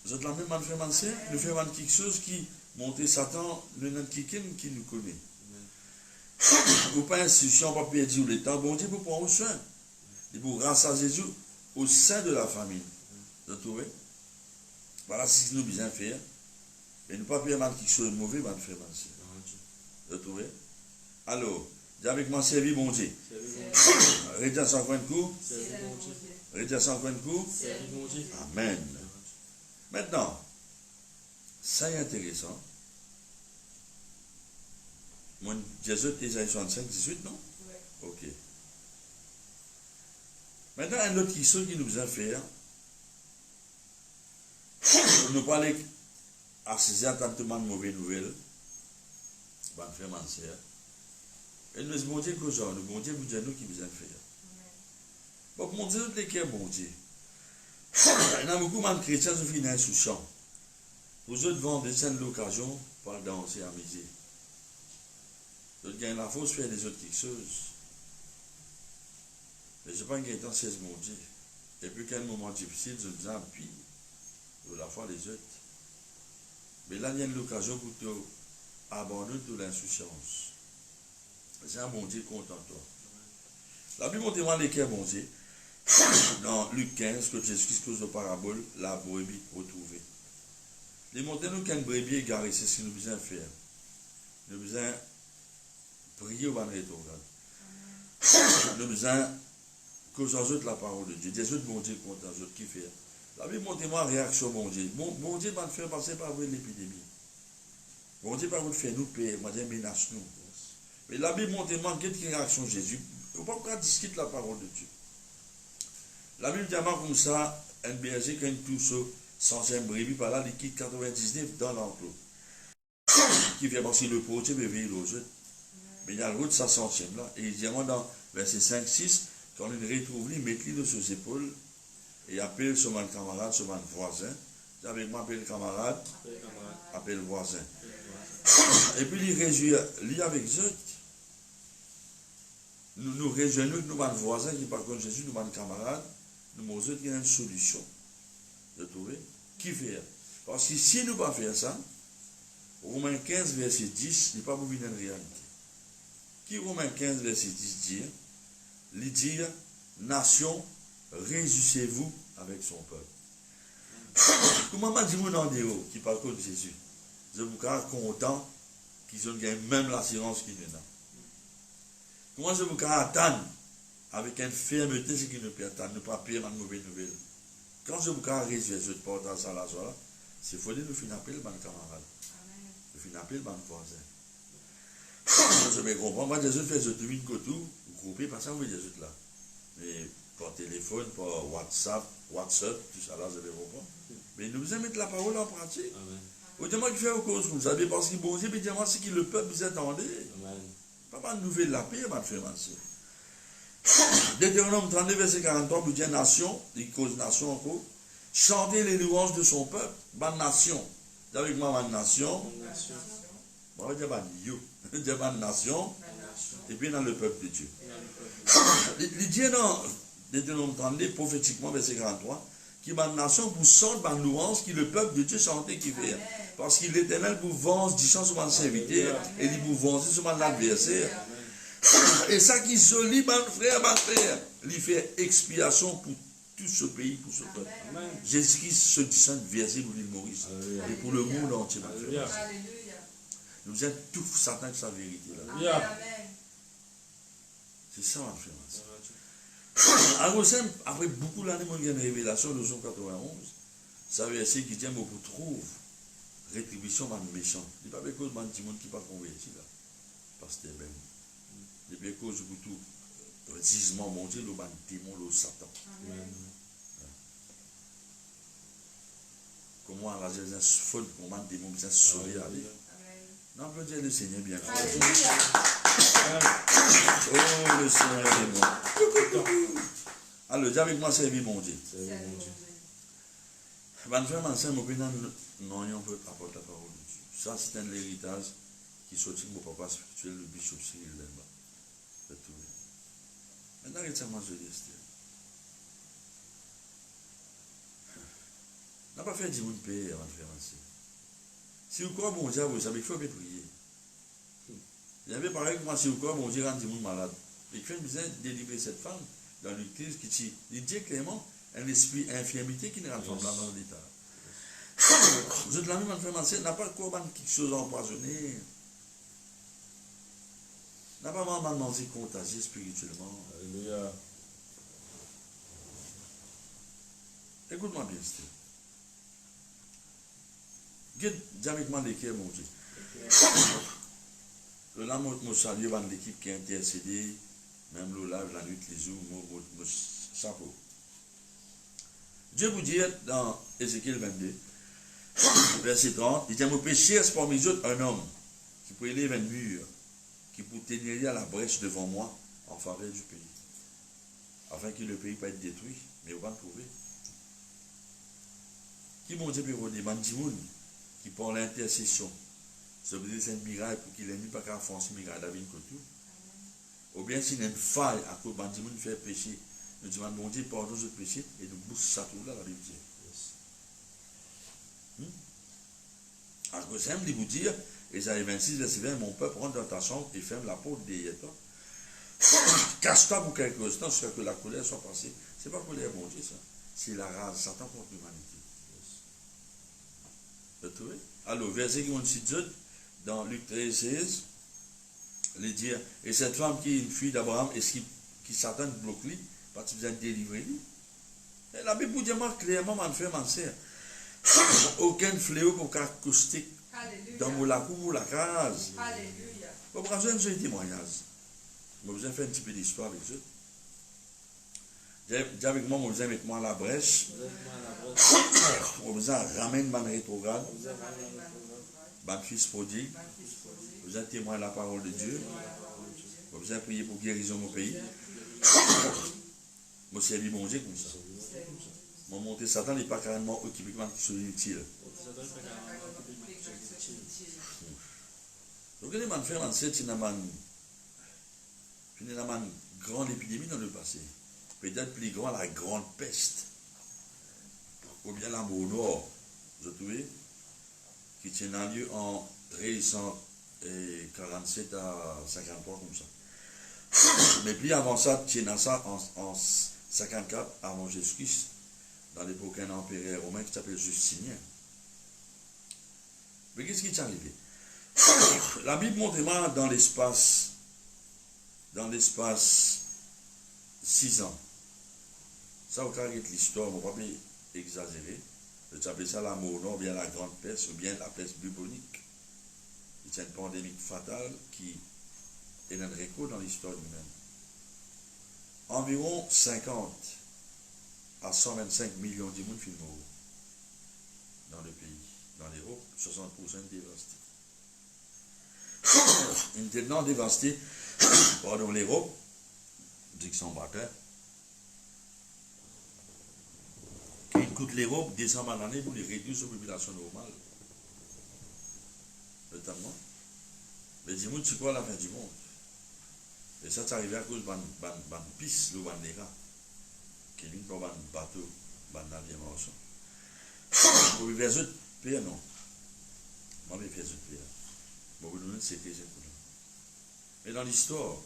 Vous êtes la même frère, ma soeur, nous faisons quelque chose qui monte Satan, le nom qui nous connaît. Ou pas institution, pas perdu le temps, bon Dieu, pour prendre soin. Et pour grâce à Jésus, au sein de la famille. Vous trouvez? Voilà ce que nous besoin faire. Et ne pas faire quelque chose de mauvais, ma frère, ma soeur. Vous trouvez? Alors, dis avec moi, servi mon Dieu. Retiens sans coin de coup. Retiens sans coin de coup. Amen. Maintenant, ça est intéressant. Moi, Jésus, Ésaïe 65, 18, non? Oui. Ok. Maintenant, un autre question qui nous a fait, nous parler à ces attentements de mauvaises nouvelles, bon frère, ma soeur, et nous disons, bon Dieu, que genre, nous, bon Dieu, vous dites nous qui vous a fait. Bon, mon Dieu, nous l'équerre, bon Dieu. Il y a beaucoup de chrétiens qui finissent sous champ. Vous autres vendez l'occasion pour danser à midi. Vous gagnez la force faire des autres quelque chose. Mais je ne sais pas qu'il y a temps 16 mon Dieu. Et puis, quand un moment difficile, je me appuie de la foi des autres. Mais là, il y a une occasion pour te abandonner toute l'insouciance. C'est un bon Dieu content toi. La Bible montre moi l'équerre, bon Dieu. Dans Luc 15, que Jésus cause de parabole, la brebis retrouvée. Les montagnes nous qu'une brebis égarée, c'est ce que nous besoin faire. Nous besoin prier au ban rétrograde. Nous besoin que j'en autres la parole de Dieu. Des autres bon Dieu contre les autres qui fait. La Bible montre moi réaction bon Dieu. Bon Dieu va nous faire passer par l'épidémie. Bon Dieu va nous faire nous payer, va dire menace nous. Mais la Bible montre moi quelle réaction Jésus. Il ne faut pas discuter la parole de Dieu. La Bible dit comme ça, un berger qui a une touche sans un brebis, par là, il quitte 99 dans l'enclos. Qui fait penser le projet, mais veille l'autre. Mais il y a le route, ça centième là. Et il dit, moi, dans verset 5-6, quand il retrouve, il met lui sur ses épaules et appelle son camarade, son voisin. Avec moi, appelle le camarade, appelle le voisin. Et puis il réjouit, lui avec eux. Nous réjouissons, nous avons un voisin qui par contre Jésus, nous avons un camarade, nous avons eux qui ont une solution. De trouver qui fait. Parce que si nous ne pas faire ça, Romains 15, verset 10, il n'est pas pour venir en réalité. Qui Romains 15, verset 10 dit, il dit, nation, réjouissez-vous avec son peuple. Comment m'a dit mon andéo qui parle de Jésus? Je vous content qu'ils ont gagné même l'assurance qu'ils ont. Comment je vous attendre avec une fermeté ce qui ne peut attendre, ne pas payer ma mauvaise nouvelle. Quand je vous réjouis, je porte à ça la soirée, c'est faut nous finir appeler le bon camarade. Nous finir appeler le bon voisin. Je me comprends, moi Jésus fait je te une cotou, vous groupez, parce que vous voyez Jésus là. Mais par téléphone, par WhatsApp, tout ça là, je me comprends. Mais nous vous mettre la parole en pratique. Autrement qu'il fait aux causes, vous savez, parce que bon Dieu, puis dis-moi, c'est que le peuple vous attendait. Pas de nouvelle la paix, ma frère, ma soeur. Deutéronome 32, verset 43, vous dit nation, il cause nation encore, chanter les louanges de son peuple, bonne nation. Dis avec moi, bonne nation. Moi, je dis bonne yo. Je dis bonne nation. Et puis dans le peuple de Dieu. Il dit dans Deutéronome 32, prophétiquement, verset 43, qui est bonne nation pour chanter bonne louange, qui le peuple de Dieu chantait qui fait. Parce qu'il l'Éternel vous venge, dit sur mon serviteur, et il vous venge sur mon adversaire. Et ça qui se lit, mon frère, il fait expiation pour tout ce pays, pour ce peuple. Jésus-Christ se descend verser pour l'île Maurice. Et pour le monde entier, mon frère. Nous êtes tout Satan de sa vérité. Là. C'est ça, mon frère. Alors, après beaucoup d'années, il y a une révélation de 291. Ça verset qui dit, vous trouve rétribution man méchant. Il n'y a pas de cause de petit monde qui pas converti là. Parce que ben. Il n'y a pas de cause de tout gisement mon Dieu, le démon, le Satan. Comment la Jésus folle, comment le démon vient sauver la vie. Non, je veux dire le Seigneur bien fait. Oh, le Seigneur est bon. Alors, dis avec moi, servi mon Dieu. Van frère m'enseigne, mon pénal, non, on peut apporter la parole de Dieu. Ça, c'est un héritage qui sortit de mon papa spirituel, le bishop Cyril Lemba. Maintenant, récemment, je dis, on n'a pas fait 10 000 payer avant de faire ainsi. Si vous croyez, bon Dieu, vous savez, il faut prier. Il y avait pareil que moi, si vous croyez, bon Dieu, rend 10 000 malades. Et il fait besoin de délivrer cette femme dans l'église qui dit, il dit clairement, un esprit infirmité qui n'est pas dans l'état. Vous êtes la même infirmité, n'a pas quoi quelque chose empoisonné. N'a pas vraiment mangé contagieux spirituellement. Alléluia. Écoute-moi bien, Steve. Dis avec moi l'équipe, mon Dieu. Le là, je salue l'équipe qui a intercédé, même le live, la nuit, les jours, mon chapeau. Dieu vous dit dans Ézéchiel 22, verset 30, il dit, mon péché est parmi les autres un homme qui peut élever un mur, qui peut tenir à la brèche devant moi en faveur du pays, afin que le pays ne puisse être détruit, mais on va le trouver. Qui mon Dieu peut vous dire, qui pour l'intercession, ça veut dire c'est un miracle pour qu'il ait mis pas qu'à faire un miracle à vie côté. Ou bien s'il y a une faille à cause de nous faire pécher, nous disons, mon Dieu, pardonne notre péché et nous bouge ça tout là, la Bible dit. À cause de vous dire, Ésaïe 26, verset 20, mon peuple rentre dans ta chambre et ferme la porte derrière toi. Cache-toi pour quelques instants jusqu'à ce que la colère soit passée. Ce n'est pas colère, mon Dieu, ça. C'est la rage, Satan contre l'humanité. Vous trouvez? Alors, verset qui m'a dit dans Luc 13, 16, il dit, et cette femme qui est une fille d'Abraham, est-ce qui Satan bloque lui, parce qu'il vient de délivrer lui? Et la Bible dit clairement, mon frère, ma soeur, aucun fléau pour caustique dans la cour ou la case. Alléluia. Vous avez besoin de témoignage. Vous avez besoin de faire un petit peu d'histoire avec eux. Dis avec moi, mon besoin avec moi à la brèche. Mon besoin ramène ma rétrograde. Mon fils prodigue. Mon besoin témoin de la parole de Dieu. Mon besoin prier pour guérison mon pays. Mon servi mon Dieu comme ça. Mon monté Satan n'est pas carrément occupé qui sont inutiles. Donc, les man faire c'est une grande épidémie dans le passé. Peut-être plus grand la grande peste. Ou bien la mort nord, vous trouvez, qui tient un lieu en 1347 à 53 comme ça. Mais plus avant ça, tient ça en 54 avant Jésus-Christ, dans l'époque d'un empereur romain qui s'appelle Justinien. Mais qu'est-ce qui est arrivé? La Bible montre dans l'espace 6 ans. Ça, au cas de l'histoire, on ne va pas exagérer. Je appelle ça la mort nord, ou bien la grande peste, ou bien la peste bubonique. C'est une pandémie fatale qui est un record dans l'histoire humaine. Environ 50 à 125 millions de monde sont morts dans le pays. Dans l'Europe, 60% dévastés. Une tellement dévastée, pardon, l'Europe, dit que son bataille, qui coûte l'Europe 200 000 l'année pour les réduire aux populations normales. Notamment. Mais dis-moi, tu crois à la fin du monde. Et ça, c'est arrivé à cause de piste, le bandera, qui vient pour un bateau, un navire marchand. Pour les faire autres pays, non. Moi, je vais faire autres pays. Bon, nous, c'était ce coup-là. Mais dans l'histoire,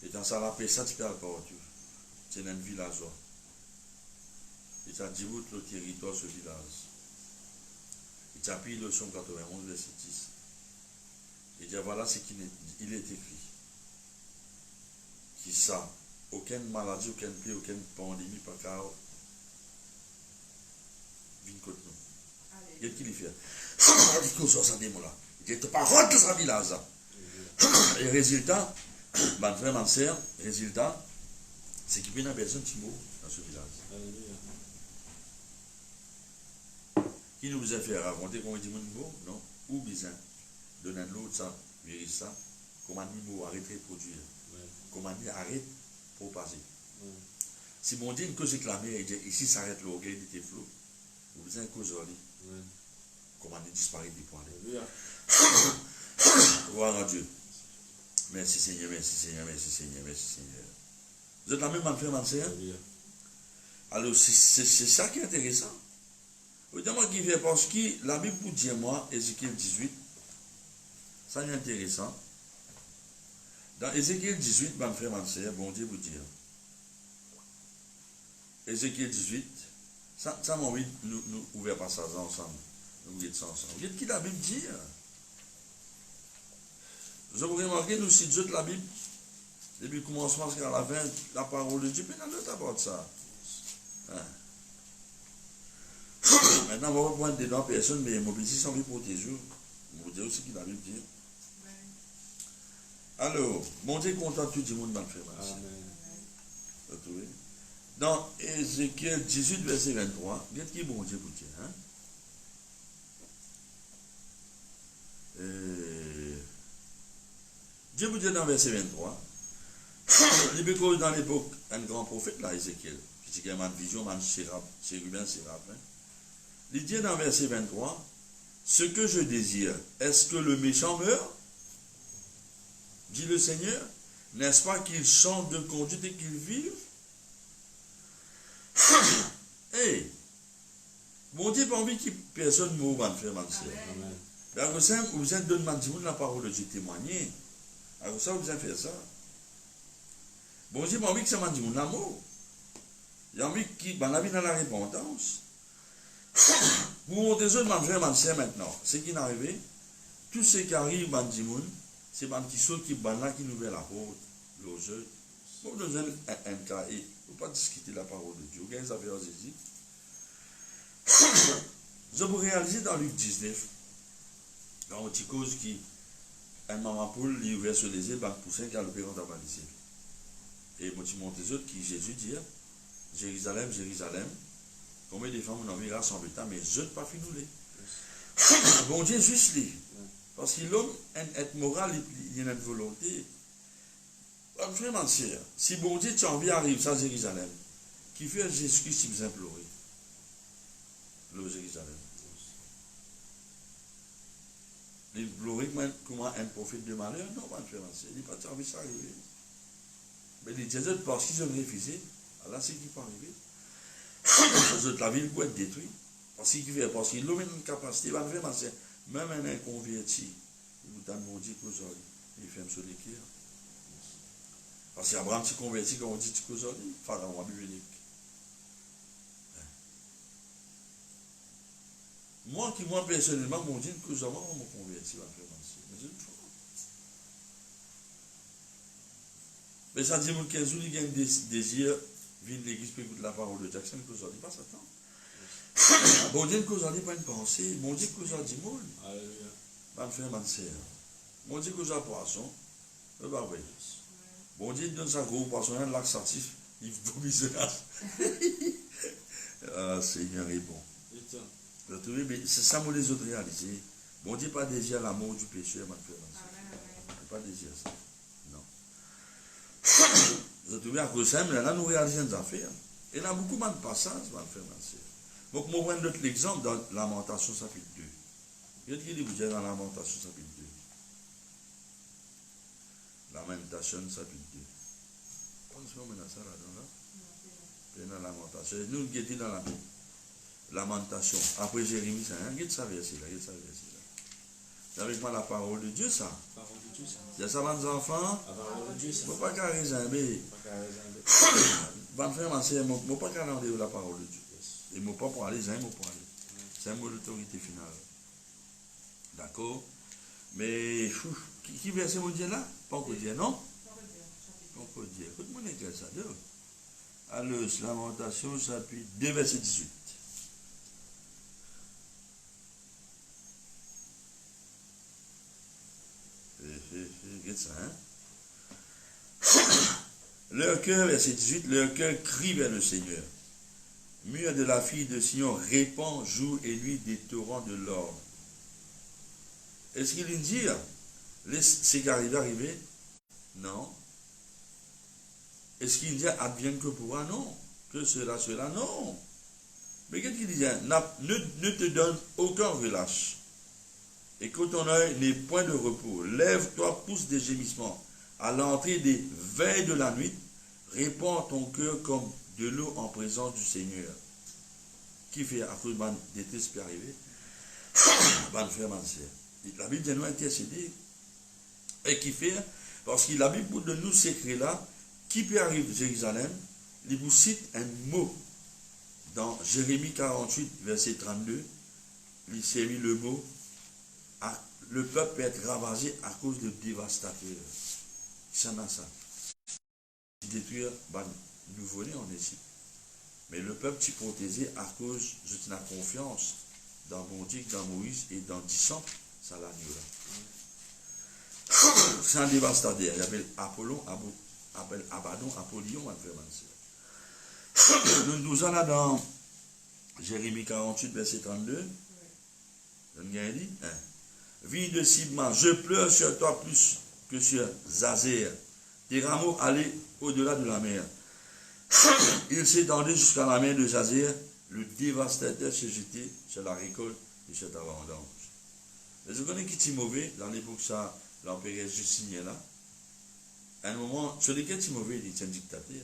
étant ça, la paix, ça, tu parles pas autour. C'est un villageois. Et ça dit où le territoire, ce village. Il s'appuie le son 91, verset 10. Il dit voilà ce qu'il est écrit. Qui ça, aucune maladie, aucune plaie, aucune pandémie, pas car vient contre nous. Qu'est-ce qu'il fait? Il cause ça des mots là. Il n'était pas rentré dans sa village. Et résultat, ben vraiment sert, résultat, c'est qu'il y a une personne qui meurt dans ce village. Qui nous a fait raconter comment il dit mon mot? Non? Ou bizarre. Donner l'autre ça, vérifier ça. Comment il mot arrête de produire. Comment il arrête pour passer. Si mon Dieu une cause réclamée, il dit ici s'arrête l'orgueil de tes flots. Vous avez une cause de comment il disparaît des points. Gloire à Dieu. Merci Seigneur, merci Seigneur, merci Seigneur, merci Seigneur. Vous êtes la même man frère, man sœur? Alors c'est ça qui est intéressant. Vous dites moi qui fait parce que la Bible vous dit moi, Ézéchiel 18, ça est intéressant. Dans Ézéchiel 18, man frère, man sœur, bon Dieu vous dire. Ézéchiel 18, ça m'a envie de nous ouvrir par ça ensemble. Nous regardons ça ensemble. Vous dites qui la Bible dit? Vous avez remarqué, nous citons de la Bible, depuis le commencement jusqu'à la fin, la parole de Dieu, mais dans notre apporte ça. Maintenant, on va reprendre dedans personne, mais mobiliser sans vie pour tes jours. On vous dire aussi qu'il a Bible dit. Alors, mon Dieu content tout le monde dans le fait. Vous trouvez? Dans Ézéchiel 18, verset 23, regardez qui est bon Dieu pour dire. Dieu vous dit dans verset 23, dans l'époque, un grand prophète, là, Ézéchiel, qui dit une vision, un chérubin, séraphin, il dit dans verset 23, ce que je désire, est-ce que le méchant meurt? Dit le Seigneur, n'est-ce pas qu'il chante de conduite et qu'il vive? Hey, mon Dieu, pas envie que personne ne meure, frère, ma soeur. Vous êtes donné la parole de Dieu témoigner. Alors ça, vous avez fait ça. Bon Dieu, pas envie que ça m'a dit mon amour. Il y a envie qui, la vie dans la repentance. Vous montez ça, ma frère, ma soeur, maintenant. Ce qui est arrivé, tout ce qui arrive, c'est un petit saut qui nous fait la porte, l'oseille. Vous avez besoin d'un cas, et vous ne pouvez pas discuter la parole de Dieu. Vous avez des affaires ici. Je vous réaliser dans Luc 19, dans une petite cause qui, un maman poule, il ouvert sur les yeux, un poussin qui a le pérant d'avalisé. Et moi, tu montes les autres qui Jésus dit, Jérusalem, Jérusalem, combien de femmes on envie rassembler, mais je ne pas finouler. Bon Dieu, juste lui. Parce que l'homme, être moral, il y a une volonté. Vraiment, c'est si bon Dieu, tu as envie d'arriver à Jérusalem, qui fait Jésus-Christ, si vous implorez, le Jérusalem. L'implorer comment un prophète de malheur, non, pas faire il n'est pas envie ça arriver. Mais les gens, parce qu'ils ont refusé, alors c'est qui peut arriver. La ville peut être détruite. Parce qu'ils ont une capacité, même un inconverti, il vous donne mon Dieu qu'aujourd'hui, il fait sur l'équerre. Parce qu'Abraham s'est converti, comme on dit qu'aujourd'hui, Pharaon biblique. Moi personnellement, mon Dieu, qu'aujourd'hui, on m'a converti, mais ça dit qu'un jour, il y a un désir, vient de l'église, pour écouter la parole de Jackson, qu'aujourd'hui, pas Satan. Bon Dieu, qu'aujourd'hui, pas une pensée, bon Dieu, qu'aujourd'hui, monde. Alléluia. Mon frère, ma sœur. Bon Dieu, qu'aujourd'hui, poisson, le barbare. Bon Dieu, donne sa gros poisson, un laxatif, il vomit ce Ah, Seigneur est bon. C'est ça que les autres réalisent. Bon Dieu, pas désir la mort du pécheur, ma frère, ma sœur. Pas désir ça. Non. Vous trouvez à cause de ça, mais là, nous réalisons des affaires. Et là, beaucoup de passages, ma frère, ma sœur. Donc, moi, je vais l'exemple dans Lamentation chapitre 2. Qu'est-ce qu'il vous dit dans Lamentation chapitre 2? Lamentation chapitre 2. Pensez-vous à ça là-dedans, là? Dans la Lamentation. Nous, qui était dans la Bible. Lamentation. Après Jérémie, ça, hein? Qu'est-ce que ça verset là? Qu'est-ce que ça verset là? C'est avec moi la parole de Dieu, ça. La parole de Dieu, ça. Il y a ça, mes enfants. La parole de Dieu, ça. Il ne faut pas qu'à réserver. Bonne frère, ma soeur, il ne faut pas qu'à rendre la parole de Dieu. Et moi pas pour aller, c'est un mot pour aller. C'est un mot d'autorité finale. D'accord? Mais, qui verset mon Dieu là? Pas encore dire, non? Pas encore dire. Écoute-moi, les gars, ça, deux. Alors, Lamentation, chapitre 2, verset 18. Regarde ça, hein? Leur cœur, verset 18, leur cœur crie vers le Seigneur. Mur de la fille de Sion répand jour et nuit des torrents de l'or. Est-ce qu'il vient dire, c'est arrivé? Non. Est-ce qu'il dit, advienne que pourra? Non. Que cela, non. Mais qu'est-ce qu'il dit? Ne te donne aucun relâche. Et que ton œil n'ait point de repos. Lève-toi, pousse des gémissements. À l'entrée des veilles de la nuit, répands ton cœur comme de l'eau en présence du Seigneur. Qui fait à cause de détresse peut arriver? Bonne frère, ma sœur. La Bible dit nous intercéder. Et qui fait, parce que la Bible de nous secrets là, qui peut arriver à Jérusalem, il vous cite un mot dans Jérémie 48, verset 32. Il s'est mis le mot, le peuple peut être ravagé à cause de dévastateurs. Ça n'a ça. Détruire, nouveau-né en Égypte. Mais le peuple s'est protégé à cause de la confiance dans mon Dieu, dans Moïse et dans 10 ans, ça l'a là. C'est un dévastateur. Il appelle Apollon, appelle Abaddon, Apollyon, nous en allons dans Jérémie 48, verset 32. Dit, vie de Sibma, je pleure sur toi plus que sur Zazer. Tes rameaux allaient au-delà de la mer. Il s'étendait jusqu'à la mer de Zazer. Le dévastateur s'est jeté sur la récolte et sur ta vendange. Mais je connais qui était mauvais dans l'époque ça, l'empereur Justinien là. À un moment, sur lesquels c'est mauvais, il est un dictateur.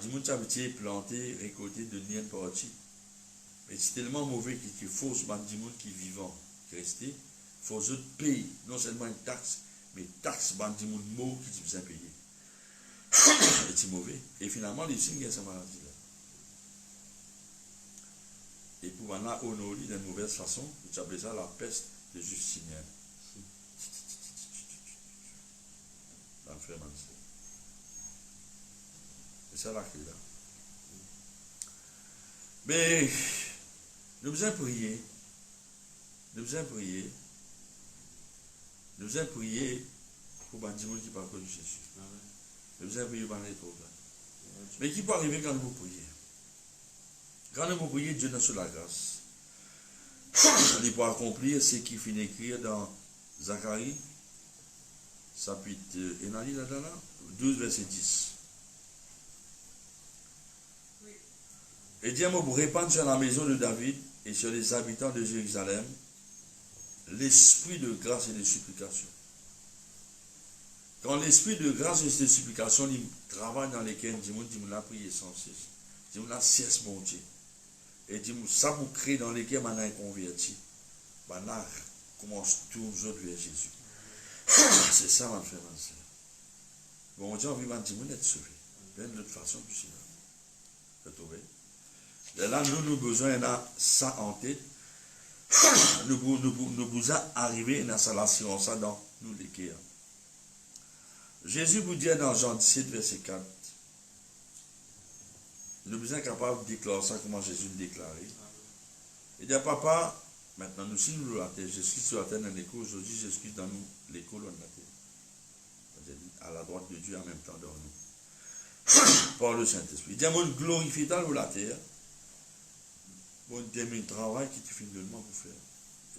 Du monde s'habituait planter, récolter de nien parti. Mais c'est tellement mauvais qu'il faut du monde qui est vivant, qui est resté. Il faut aux autres pays, non seulement une taxe, mais taxe du monde mort qui est bien payé. Et c'est mauvais. Et finalement, les signes ont cette maladie là. Et pour maintenant honorer d'une mauvaise façon, ils appellent ça la peste de Justinien. Dans le frère Mansé. C'est ça la clé là. Mais nous devons prier. Nous devons prier. Nous devons prier pour les gens qui ne parlent pas de Jésus. Vous avez prié par les troubles. Mais qui peut arriver quand vous priez? Quand vous priez, Dieu n'a sur la grâce. Il peut accomplir ce qu'il finit d'écrire dans Zacharie, chapitre 12, verset 10. Et Dieu m'a pour répandre sur la maison de David et sur les habitants de Jérusalem l'esprit de grâce et de supplication. Quand l'esprit de grâce et de supplication, il travaille dans lesquels il a prié sans cesse. Il a cesse mon Dieu. Et ça vous crée dans lesquels on a converti. On commence toujours vers Jésus. C'est ça, mon frère, mon soeur. Bon Dieu, on vit d'être sauvé. De toute façon, plus là. Vous trouvez? Là, nous avons besoin de ça en tête. Nous vous arriver à l'installation ça dans nous les cœurs. Jésus vous dit dans Jean 17, verset 4, nous sommes capables de déclarer ça, comment Jésus le déclaré. Il dit à papa, maintenant nous sommes sur la terre, Jésus sur la terre dans l'écho, aujourd'hui Jésus dans nous, l'écho de la terre. À la droite de Dieu en même temps dans nous. Par le Saint-Esprit. Il dit à moi, glorifier dans la terre, bon, il travail qui te finit de moi pour faire.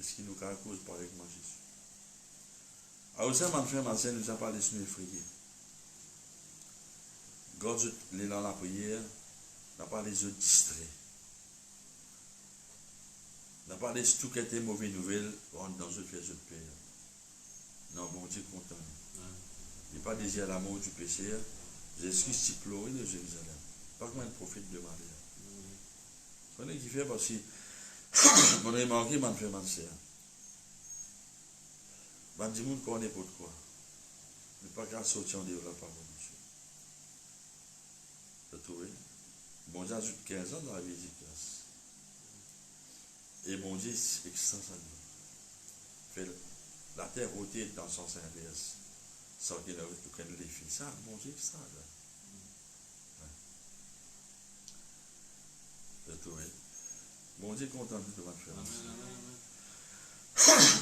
Et ce qui nous cause par avec moi Jésus. Alors, ça, mon frère, ma soeur, nous a pas laissé nous effrayer. Quand les dans la prière, n'a pas les autres distraits. N'a pas laissé tout qui était mauvaise nouvelle rentrer dans eux faire de paix. Non, bon Dieu content. Il n'est pas désiré l'amour du péché. Jésus-Christ pleuré de Jérusalem. Pas comme un prophète de Marie. Vous savez qui fait parce que on a remarqué, mon frère, ma soeur. Ben, du monde connaît pourquoi. Mais pas qu'à sortir en dehors de la parole de Dieu. Vous trouvez? Bon Dieu ajoute 15 ans dans la vie de classe. Et bon Dieu extend sa vie. Fait la terre ôtée dans le sens inverse. Sortir de les filles. Ça, bon Dieu extend là. Vous trouvez? Bon Dieu content de votre frère.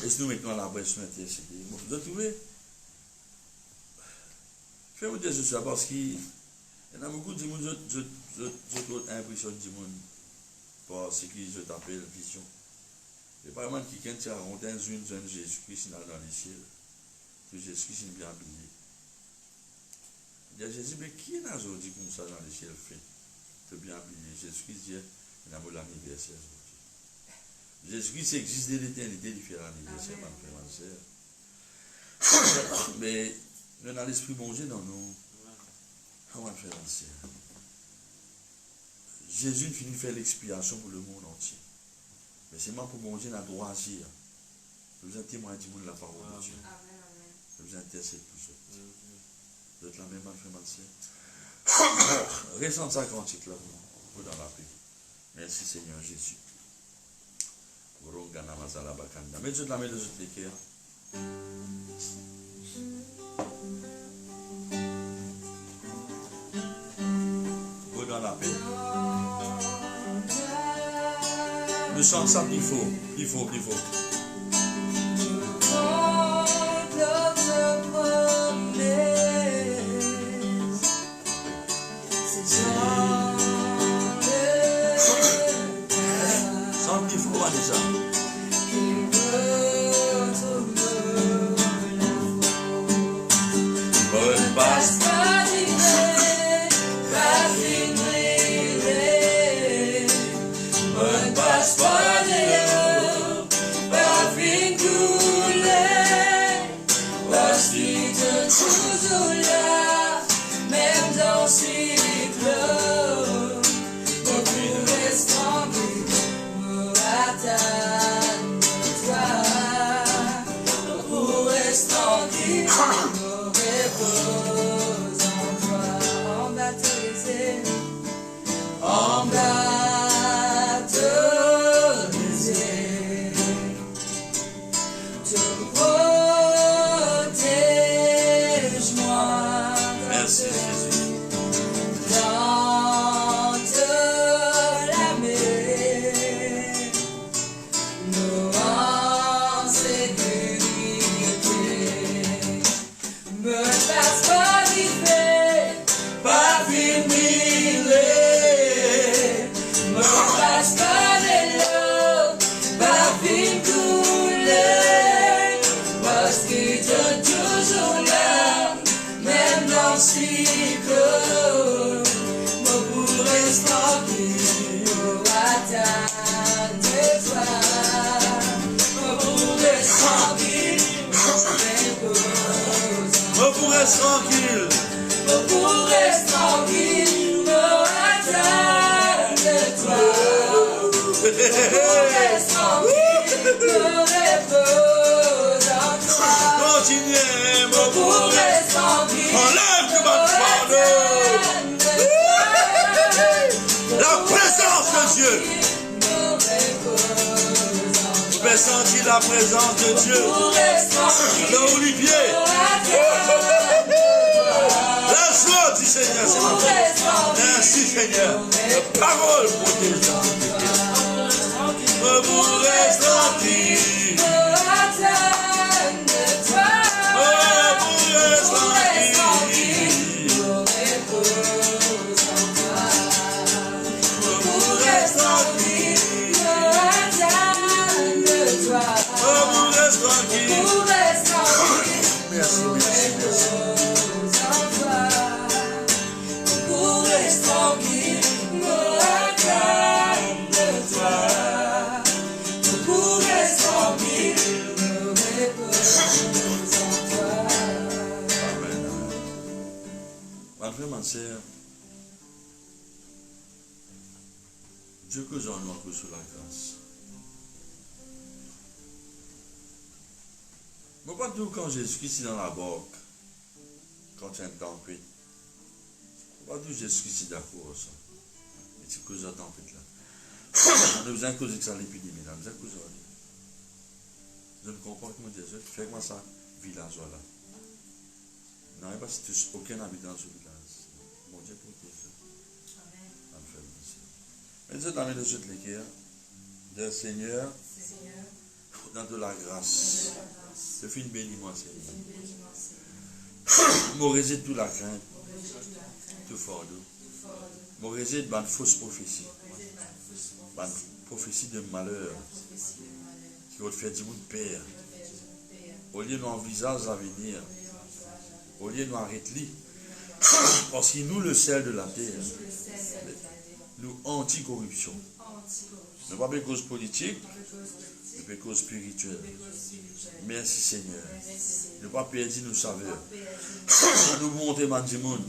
Et si nous mettons la brèche sur l'intercédé, vous avez trouvé? Fais-moi dire cela parce qu'il y en a beaucoup de monde, je trouve impression du monde par ce que je t'appelle vision. Et par exemple, quelqu'un qui a rencontré un jeune Jésus-Christ dans les ciels, que Jésus-Christ est bien habillé. Il y a Jésus, mais qui est aujourd'hui comme ça dans les ciels fait? C'est bien habillé. Jésus-Christ dit, il y a un l'anniversaire. Jésus-Christ existe de l'éternité, il fait l'anniversaire, ma frère. Mais nous avons l'esprit bon Dieu dans nous. Comment faire l'ancien? Jésus finit de faire l'expiation pour le monde entier. Mais c'est moi pour bon Dieu, on a droit à agir. Nous avons témoigné du monde de la parole de Dieu. Nous avons intercédé pour ça. Vous êtes la même, ma frère, ma soeur. Restons ça quand là, pour dans la paix. Merci Seigneur Jésus. Mais Dieu te la met de toutes les cœurs. Vous dans la paix. Nous chantons ça plus fort, plus fort, plus fort. Chante plus fort, Vanessa. Me passe pas d'y faire. tranquille. Je pourrais tranquille me attendre de toi. Je pourrais tranquille me reposer en toi. Continuez, Je pourrais tranquille enlève de ma fardeau. La présence de Dieu. Je peux sentir la présence de Dieu. Le Olivier. La joie du Seigneur, c'est ma vie. Merci Seigneur. La parole protège. Je pourrais tranquille. Je pourrais tranquille. Merci, merci, merci. Ma frère, ma sœur, Dieu cause en nous encore sur la grâce. Moi, pas tout quand Jésus-Christ est dans la banque, quand il y a une tempête. Pas tout Jésus-Christ est d'accord ça. Mais c'est cause de la tempête là. On a besoin de cause que ça l'épidémie là. On a besoin de cause de ça. Je ne comprends pas comment dire ça. Fais-moi ça, village là. Non, il n'y a pas aucun habitant sur le village. Mon Dieu protège. Amen. Mais Dieu t'amène de suite l'équerre. Dieu Seigneur, dans de la grâce. Je fais une béni-moi, Seigneur. Mon réside toute la crainte. Tout fort d'eau. Mon réside dans une fausse prophétie. Dans une prophétie de malheur. Qui va te faire du monde père. Au lieu d'envisager l'avenir. Au lieu de nous arrêter, parce que nous, le sel de la terre, nous anti-corruption. Nous pas de cause politique, nous pas de cause spirituelle. Merci Seigneur. Nous pas perdre nos saveurs. Nous monter dans le monde,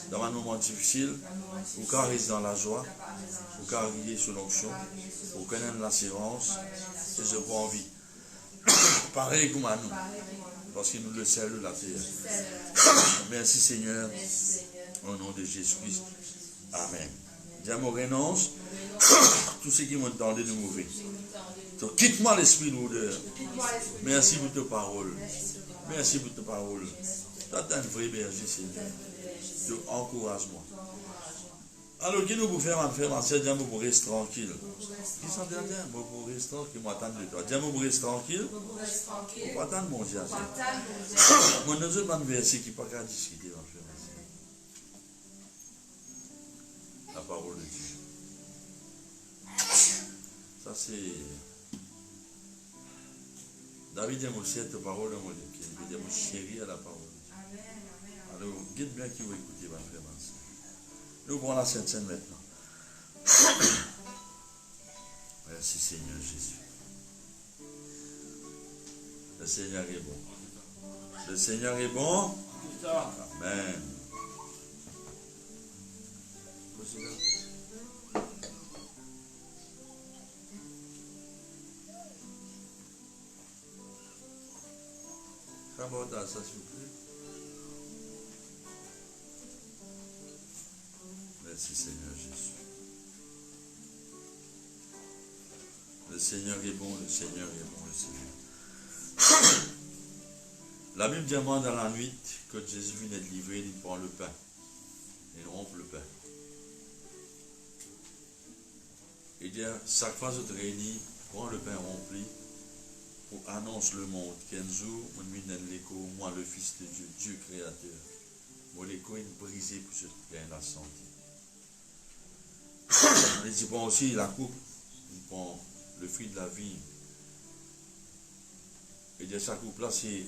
dans un moment difficile, ou quand rester dans la joie, ou quand arriver sur l'onction, ou connaître l'assurance, et je vois envie. Pareil comme à nous. Parce que nous le sel de la terre. Merci Seigneur. Au nom de Jésus-Christ. Amen. Dis à mon renonce. Tous ceux qui m'ont entendu de mauvais. Donc, quitte-moi l'esprit de l'odeur. Merci pour ta parole. Merci pour ta parole. Tu es un vrai berger, Seigneur. Donc, encourage-moi. Alors, qui nous pour faire ma frère, ma soeur, dis-moi pour rester tranquille. Qui sont derrière moi pour rester tranquille, moi attendre de toi. Dis-moi pour rester tranquille. Pour attendre mon Dieu. Moi, nous avons un verset qui n'est pas qu'à discuter, ma frère, ma soeur. La parole de Dieu. Ça, c'est. David et Moshe, ta parole de mon Dieu. Il dit, mon chéri à la parole de Dieu. Alors, guide bien qui va écouter, ma frère, ma soeur. Nous prenons la Sainte Seine maintenant. Merci Seigneur Jésus. Le Seigneur est bon. Le Seigneur est bon. Amen. Comment ça, s'il vous plaît? Merci Seigneur Jésus. Le Seigneur est bon, le Seigneur est bon, le Seigneur. La Bible demande dans la nuit que Jésus vient d'être livré, il prend le pain. Il rompt le pain. Il dit, chaque fois que tu te réunis, prends le pain rempli pour annoncer le monde qu'un jour, on vient l'écho, moi le Fils de Dieu, Dieu créateur. Moi l'écho est brisé pour se gagner la santé. Il dit, prend aussi la coupe, il prend le fruit de la vie. Et de sa coupe là, c'est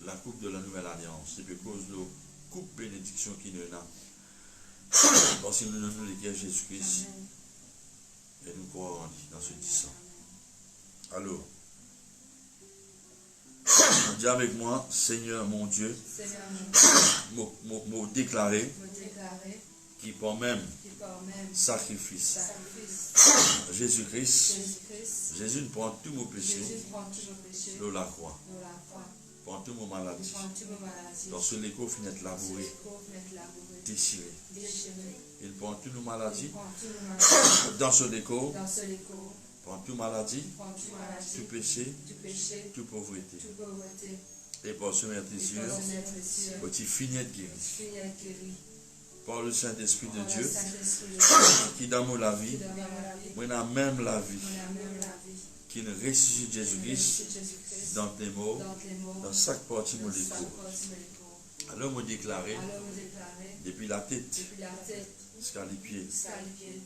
la coupe de la nouvelle alliance. C'est pour cause de la coupe bénédiction qui nous a. Parce que nous donnons les guerres Jésus-Christ. Et nous croyons dans ce 10 ans. Alors, Dis avec moi, Seigneur mon Dieu, Seigneur m'a déclaré me déclarer qui par même qui par même sacrifice sacrifice Jésus-Christ, Jésus-Christ, Jésus ne prend tous mes péchés Jésus prend tous nos péchés sur la croix, dans la croix, prend tous mes il maladies. prend tous nos maladies, Dans ce léco finit sur labouré, les pauvres, mettre labouré, déchiré. déchiré, Il prend toutes nos il maladies. prend tous nos maladies, Dans ce léco, dans ce léco, prend toute maladie, il prend toute tout maladie, péché, tout péché, toute pauvreté. toute pauvreté, Et par ce et meurtrissure, pour se mettre sur, petit finit guéri. fille guérie, Par le Saint-Esprit de par le Dieu, Saint-Esprit de Dieu, qui dans la qui vie, donne la vie, moi a même la vie, on a même la vie, qui ne ressuscite Jésus-Christ Jésus-Christ, dans les morts, dans les mots, dans chaque partie de mon dans léco. chaque partie de l'écho. Alors, me déclaré, Alors vous déclarez, depuis la tête depuis la tête jusqu'à les pieds, jusqu'à les pieds,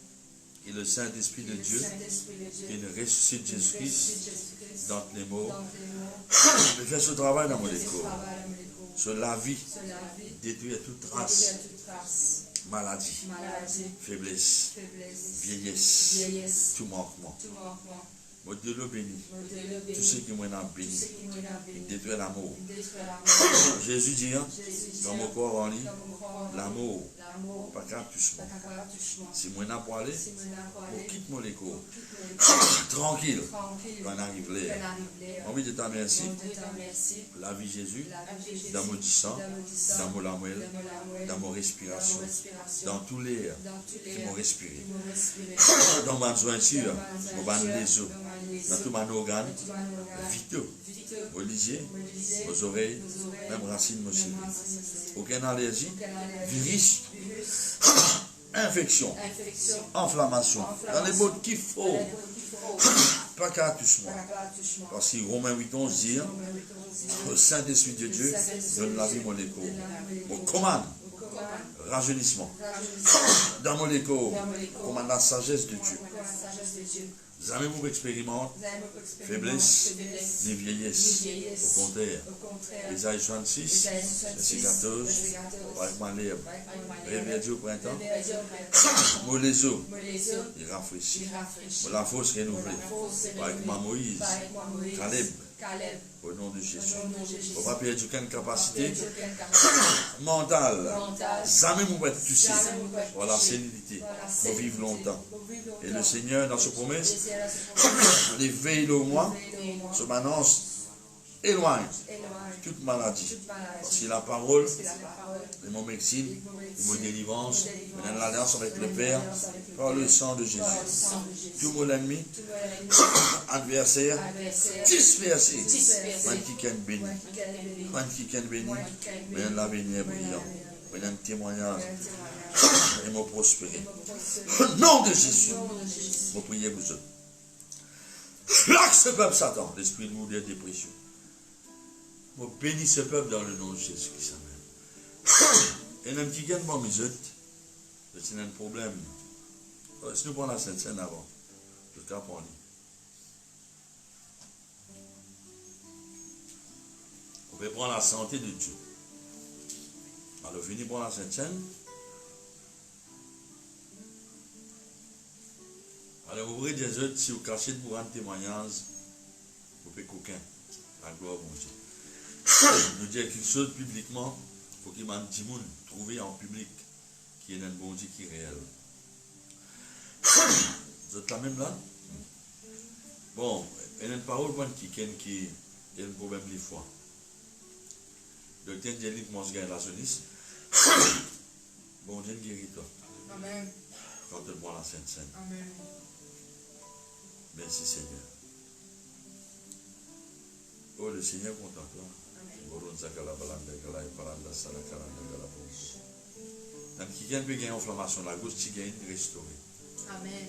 et le Saint-Esprit de le Dieu, Saint-Esprit de Dieu, qui ne ressuscite qui ressuscite Jésus-Christ Jésus-Christ dans les morts, dans les mots, je fais ce travail dans mon fait ce léco. travail dans l'écho, Sur la vie, sur la vie, détruire toute détruire trace, toute trace, maladie, maladie, faiblesse, faiblesse, vieillesse, vieillesse, tout manquement. tout manquement, Mon Dieu le béni. modèle Tout béni, ce qui m'en a tout béni, ce qui m'en a béni, détruire l'amour. détruire l'amour, Jésus dit, hein, Jésus dans dit, mon corps en lit, dans mon corps, l'amour, l'amour, pas qu'un pas touchement. qu'à touchement, Si moi n'a pas allé, si mon a on parlé, quitte mon écho. quitte mon Tranquille, tranquille, quand on arrive qu'on là. arrive là, Envie de te remercier. on te remercie, La vie Jésus, la vie de Jésus, dans mon sang, dans mon lamouelle, dans mon amour, dans mon dans respiration, mon respiration, dans tous les airs dans tous les qui m'ont respiré, qui m'ont respiré, dans ma jointure, au bas de les os, dans tout mon organe, dans mon organe, vitaux, viteux, aux lisiers, mobilisé, aux oreilles, aux oreilles, même racines, monsieur. même racines, Aucune allergie, aucune allergie, virus, virus, infection, infection, inflammation, dans les mots qu'il faut, dans les mots qu'il faut, pas qu'un touchement. pas qu'à touchement. Parce que Romains 8, 11 dit, le Saint-Esprit de Dieu donne la vie mon écho. Mon commande, Au commande, rajeunissement. rajeunissement, Dans mon écho, dans mon écho, commande la sagesse de Dieu. pour la sagesse de Dieu. Jamais vous expérimente Vous avez beaucoup expérimenté faiblesse, faiblesse, ni ni vieillesse. vieillesse. Au contraire, Au contraire, Isaïe 66, Isaïe verset 66, 14, verset 14, avec ma lèvre, réveille Dieu au printemps, réveille Dieu au printemps, mon les eaux, me les eaux, il rafraîchit. il rafraîchit. La force renouvelée, La force est avec ma renouvelée. Moïse, Avec moi, Moïse, Caleb, Caleb, au nom de Jésus. au nom de Jésus. On va perdre aucune capacité Dieu aucune capacité mentale. mentale, Jamais vous être touché. jamais vous pouvez Voilà, toucher. sénilité. Voilà, Pour vivre longtemps. Pour vivre longtemps. Et le Seigneur, dans ses Et promesses, c'est là ce qu'on les veille au moi, fait, se m'annonce, éloigne éloigne toute maladie. toute maladie. Parce que la parole Parce que la parole est mon médecine, est et mon délivrance, délivrance, mon alliance avec le Père, par le sang de Jésus. par le sang de Jésus. Tout mon ennemi, Tout le monde adversaire, adversaire, dispersé. dispersé. Man qui ken béni. moi qui gagne béni, Man qui ken béni. moi qui gagne béni, Mais l'avenir brillant. Mais un témoignage. témoignage. Et mon prospérer. Pour ce Au nom de Jésus. nom de Jésus. Vous priez vous autres. Là, ce peuple Satan, l'esprit de mourir dépression. Vous bénis ce peuple dans le nom de Jésus qui s'amène. Et même qui gagne mon misette, c'est un problème. Si nous prenons la Sainte Seine avant, je vais prendre. On peut prendre la santé de Dieu. Alors, venez prendre la Sainte Seine. Alors, vous voulez des autres, si vous cachez pour un témoignage, vous pouvez coquin. La gloire au Dieu. Nous dire quelque chose publiquement, il faut qu'il m'a dit, trouver en public qui est un bon Dieu qui est réel. Vous êtes là même là? Bon, il y a une parole qui a un problème de foi. Le docteur Angélique commence à gagner la jeunesse. Bon Dieu guérit toi. Amen. Quand tu prends la Sainte Seine. Amen. Merci Seigneur. Oh, le Seigneur est content toi. Dans quelqu'un peut gagner une inflammation, la gauche, tu gagnes restaurée. Amen.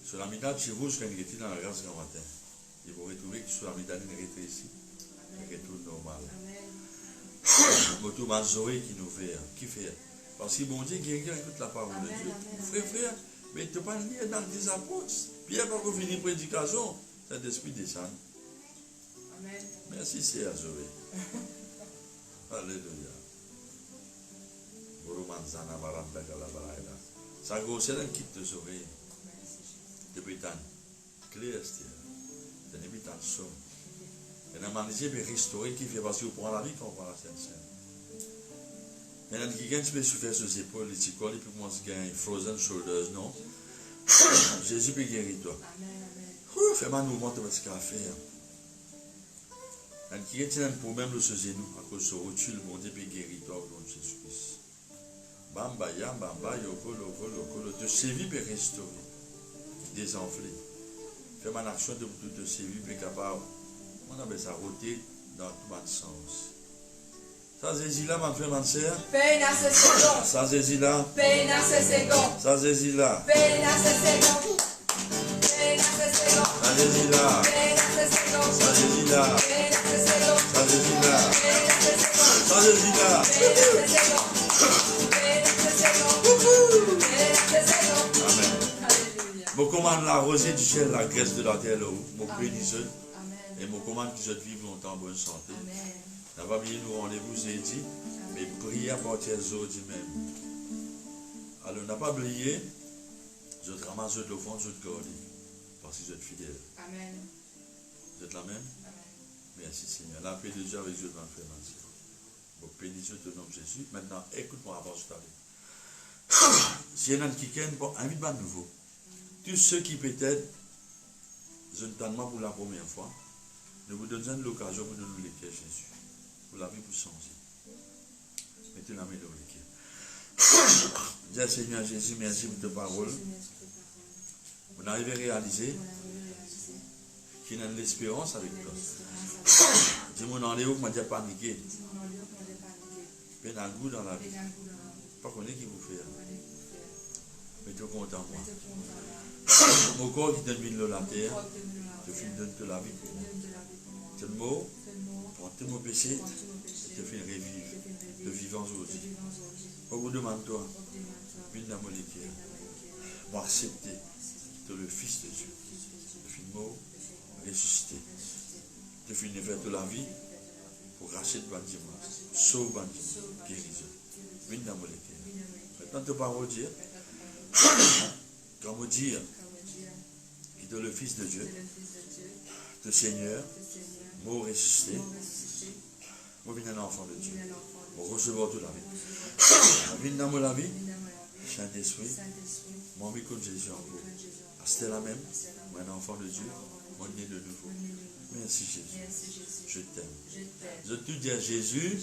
Sur la médaille chez vous, je vais dans la grâce grand matin. Et vous retrouvez que sur la médaille, il est ici. Il retourne normal. Amen. Moto Zoé qui nous fait, qui fait. Parce que bon Dieu, quelqu'un écoute la parole de Dieu. Frère, mais tu ne peux pas lire dans les apôtres. Pierre, quand vous finissez la prédication, cet esprit descend. Amen. Merci, Seigneur Zoé. Alléluia. Ça grosse elle quitte tes oreilles. Depuis tant clair, c'est un habitant somme. Et la manière peut restaurer qui fait parce qu'on prend la vie quand on prend la Sainte-Seine. Maintenant, quelqu'un qui peut souffrir sur ses épaules, il peut commencer à gagner frozen shoulders, non? Jésus peut guérir toi. Fais-moi un mouvement de ce qu'il a fait. Quand quelqu'un a un problème de ce genou, à cause de ce rotule, le monde peut guérir toi au nom de Jésus-Christ. Bamba, yam, bamba, yoko, loko, loko, de séville peut restaurer, désenfler. Fais-moi une action de séville peut capable. On appelle ça roter dans tout le sens. Ça c'est là, ma frère, ma soeur. Peine à ce second. Ça c'est là. Peine à ce second. Ça c'est là. Peine à ce second. Peine à ce second. Ça c'est là. Peine à ce second. Ça c'est là. Peine à ce second. Ça c'est là. Peine à ce second. Ça c'est là. Peine à ce second. Peine à ce second. Peine à ce second. Amen. Alléluia. Je commande la rosée du ciel, la graisse de la terre, le haut. Je bénis ceux. Amen. Et je commande qu'ils vivent longtemps en bonne santé. Amen. Ça va bien nous rendez-vous jeudi, mais priez à partir d'aujourd'hui même. Alors, on n'a pas oublié, je ramasse de l'offrande, je te garde, parce que vous êtes fidèles. Amen. Vous êtes la même? Amen. Merci Seigneur. La paix de Dieu avec Dieu dans le frère Nancy. Bon, bénis au nom de Jésus. Maintenant, écoute-moi avant de t'aller. Si il y en a qui ken, bon, invite pas de nouveau. Tous ceux qui peut-être, je ne t'en demande pour la première fois, nous vous donnons l'occasion pour nous l'écrire Jésus. Pour la vie pour changer. Mettez la main dans l'équipe. Dis Seigneur Jésus, merci pour ta parole. On arrive à réaliser qu'il y a de l'espérance avec toi. Dis-moi dans les hauts, m'a déjà paniqué. Mais dans le goût dans la vie. Pas qu'on est qui vous fait. Mettez content en moi. Mon corps qui donne de la terre, te fait donner de la vie pour moi. C'est le mot. Prends tous mes péchés et te fais revivre, de vivant aujourd'hui. On vous demande toi, viens dans mon équipe, pour accepter de le Fils de Dieu, de fin mort, ressuscité, de fin de faire de la vie, pour racheter le bandit, sauver le bandit, guérison. Viens dans mon équipe. Maintenant, te parole dire, quand on dit, qu'il est le Fils de Dieu, le Seigneur, mort ressuscité, moi je suis un enfant de Dieu. Pour recevoir toute la vie. Viens dans la vie, Saint-Esprit, moi je suis Jésus en vous. C'était la même, moi un enfant de Dieu, moi né de nouveau. Merci Jésus. Je t'aime. Je te dis à Jésus,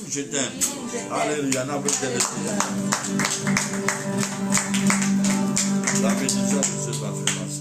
je t'aime. Alléluia. La paix de Dieu se va faire passer.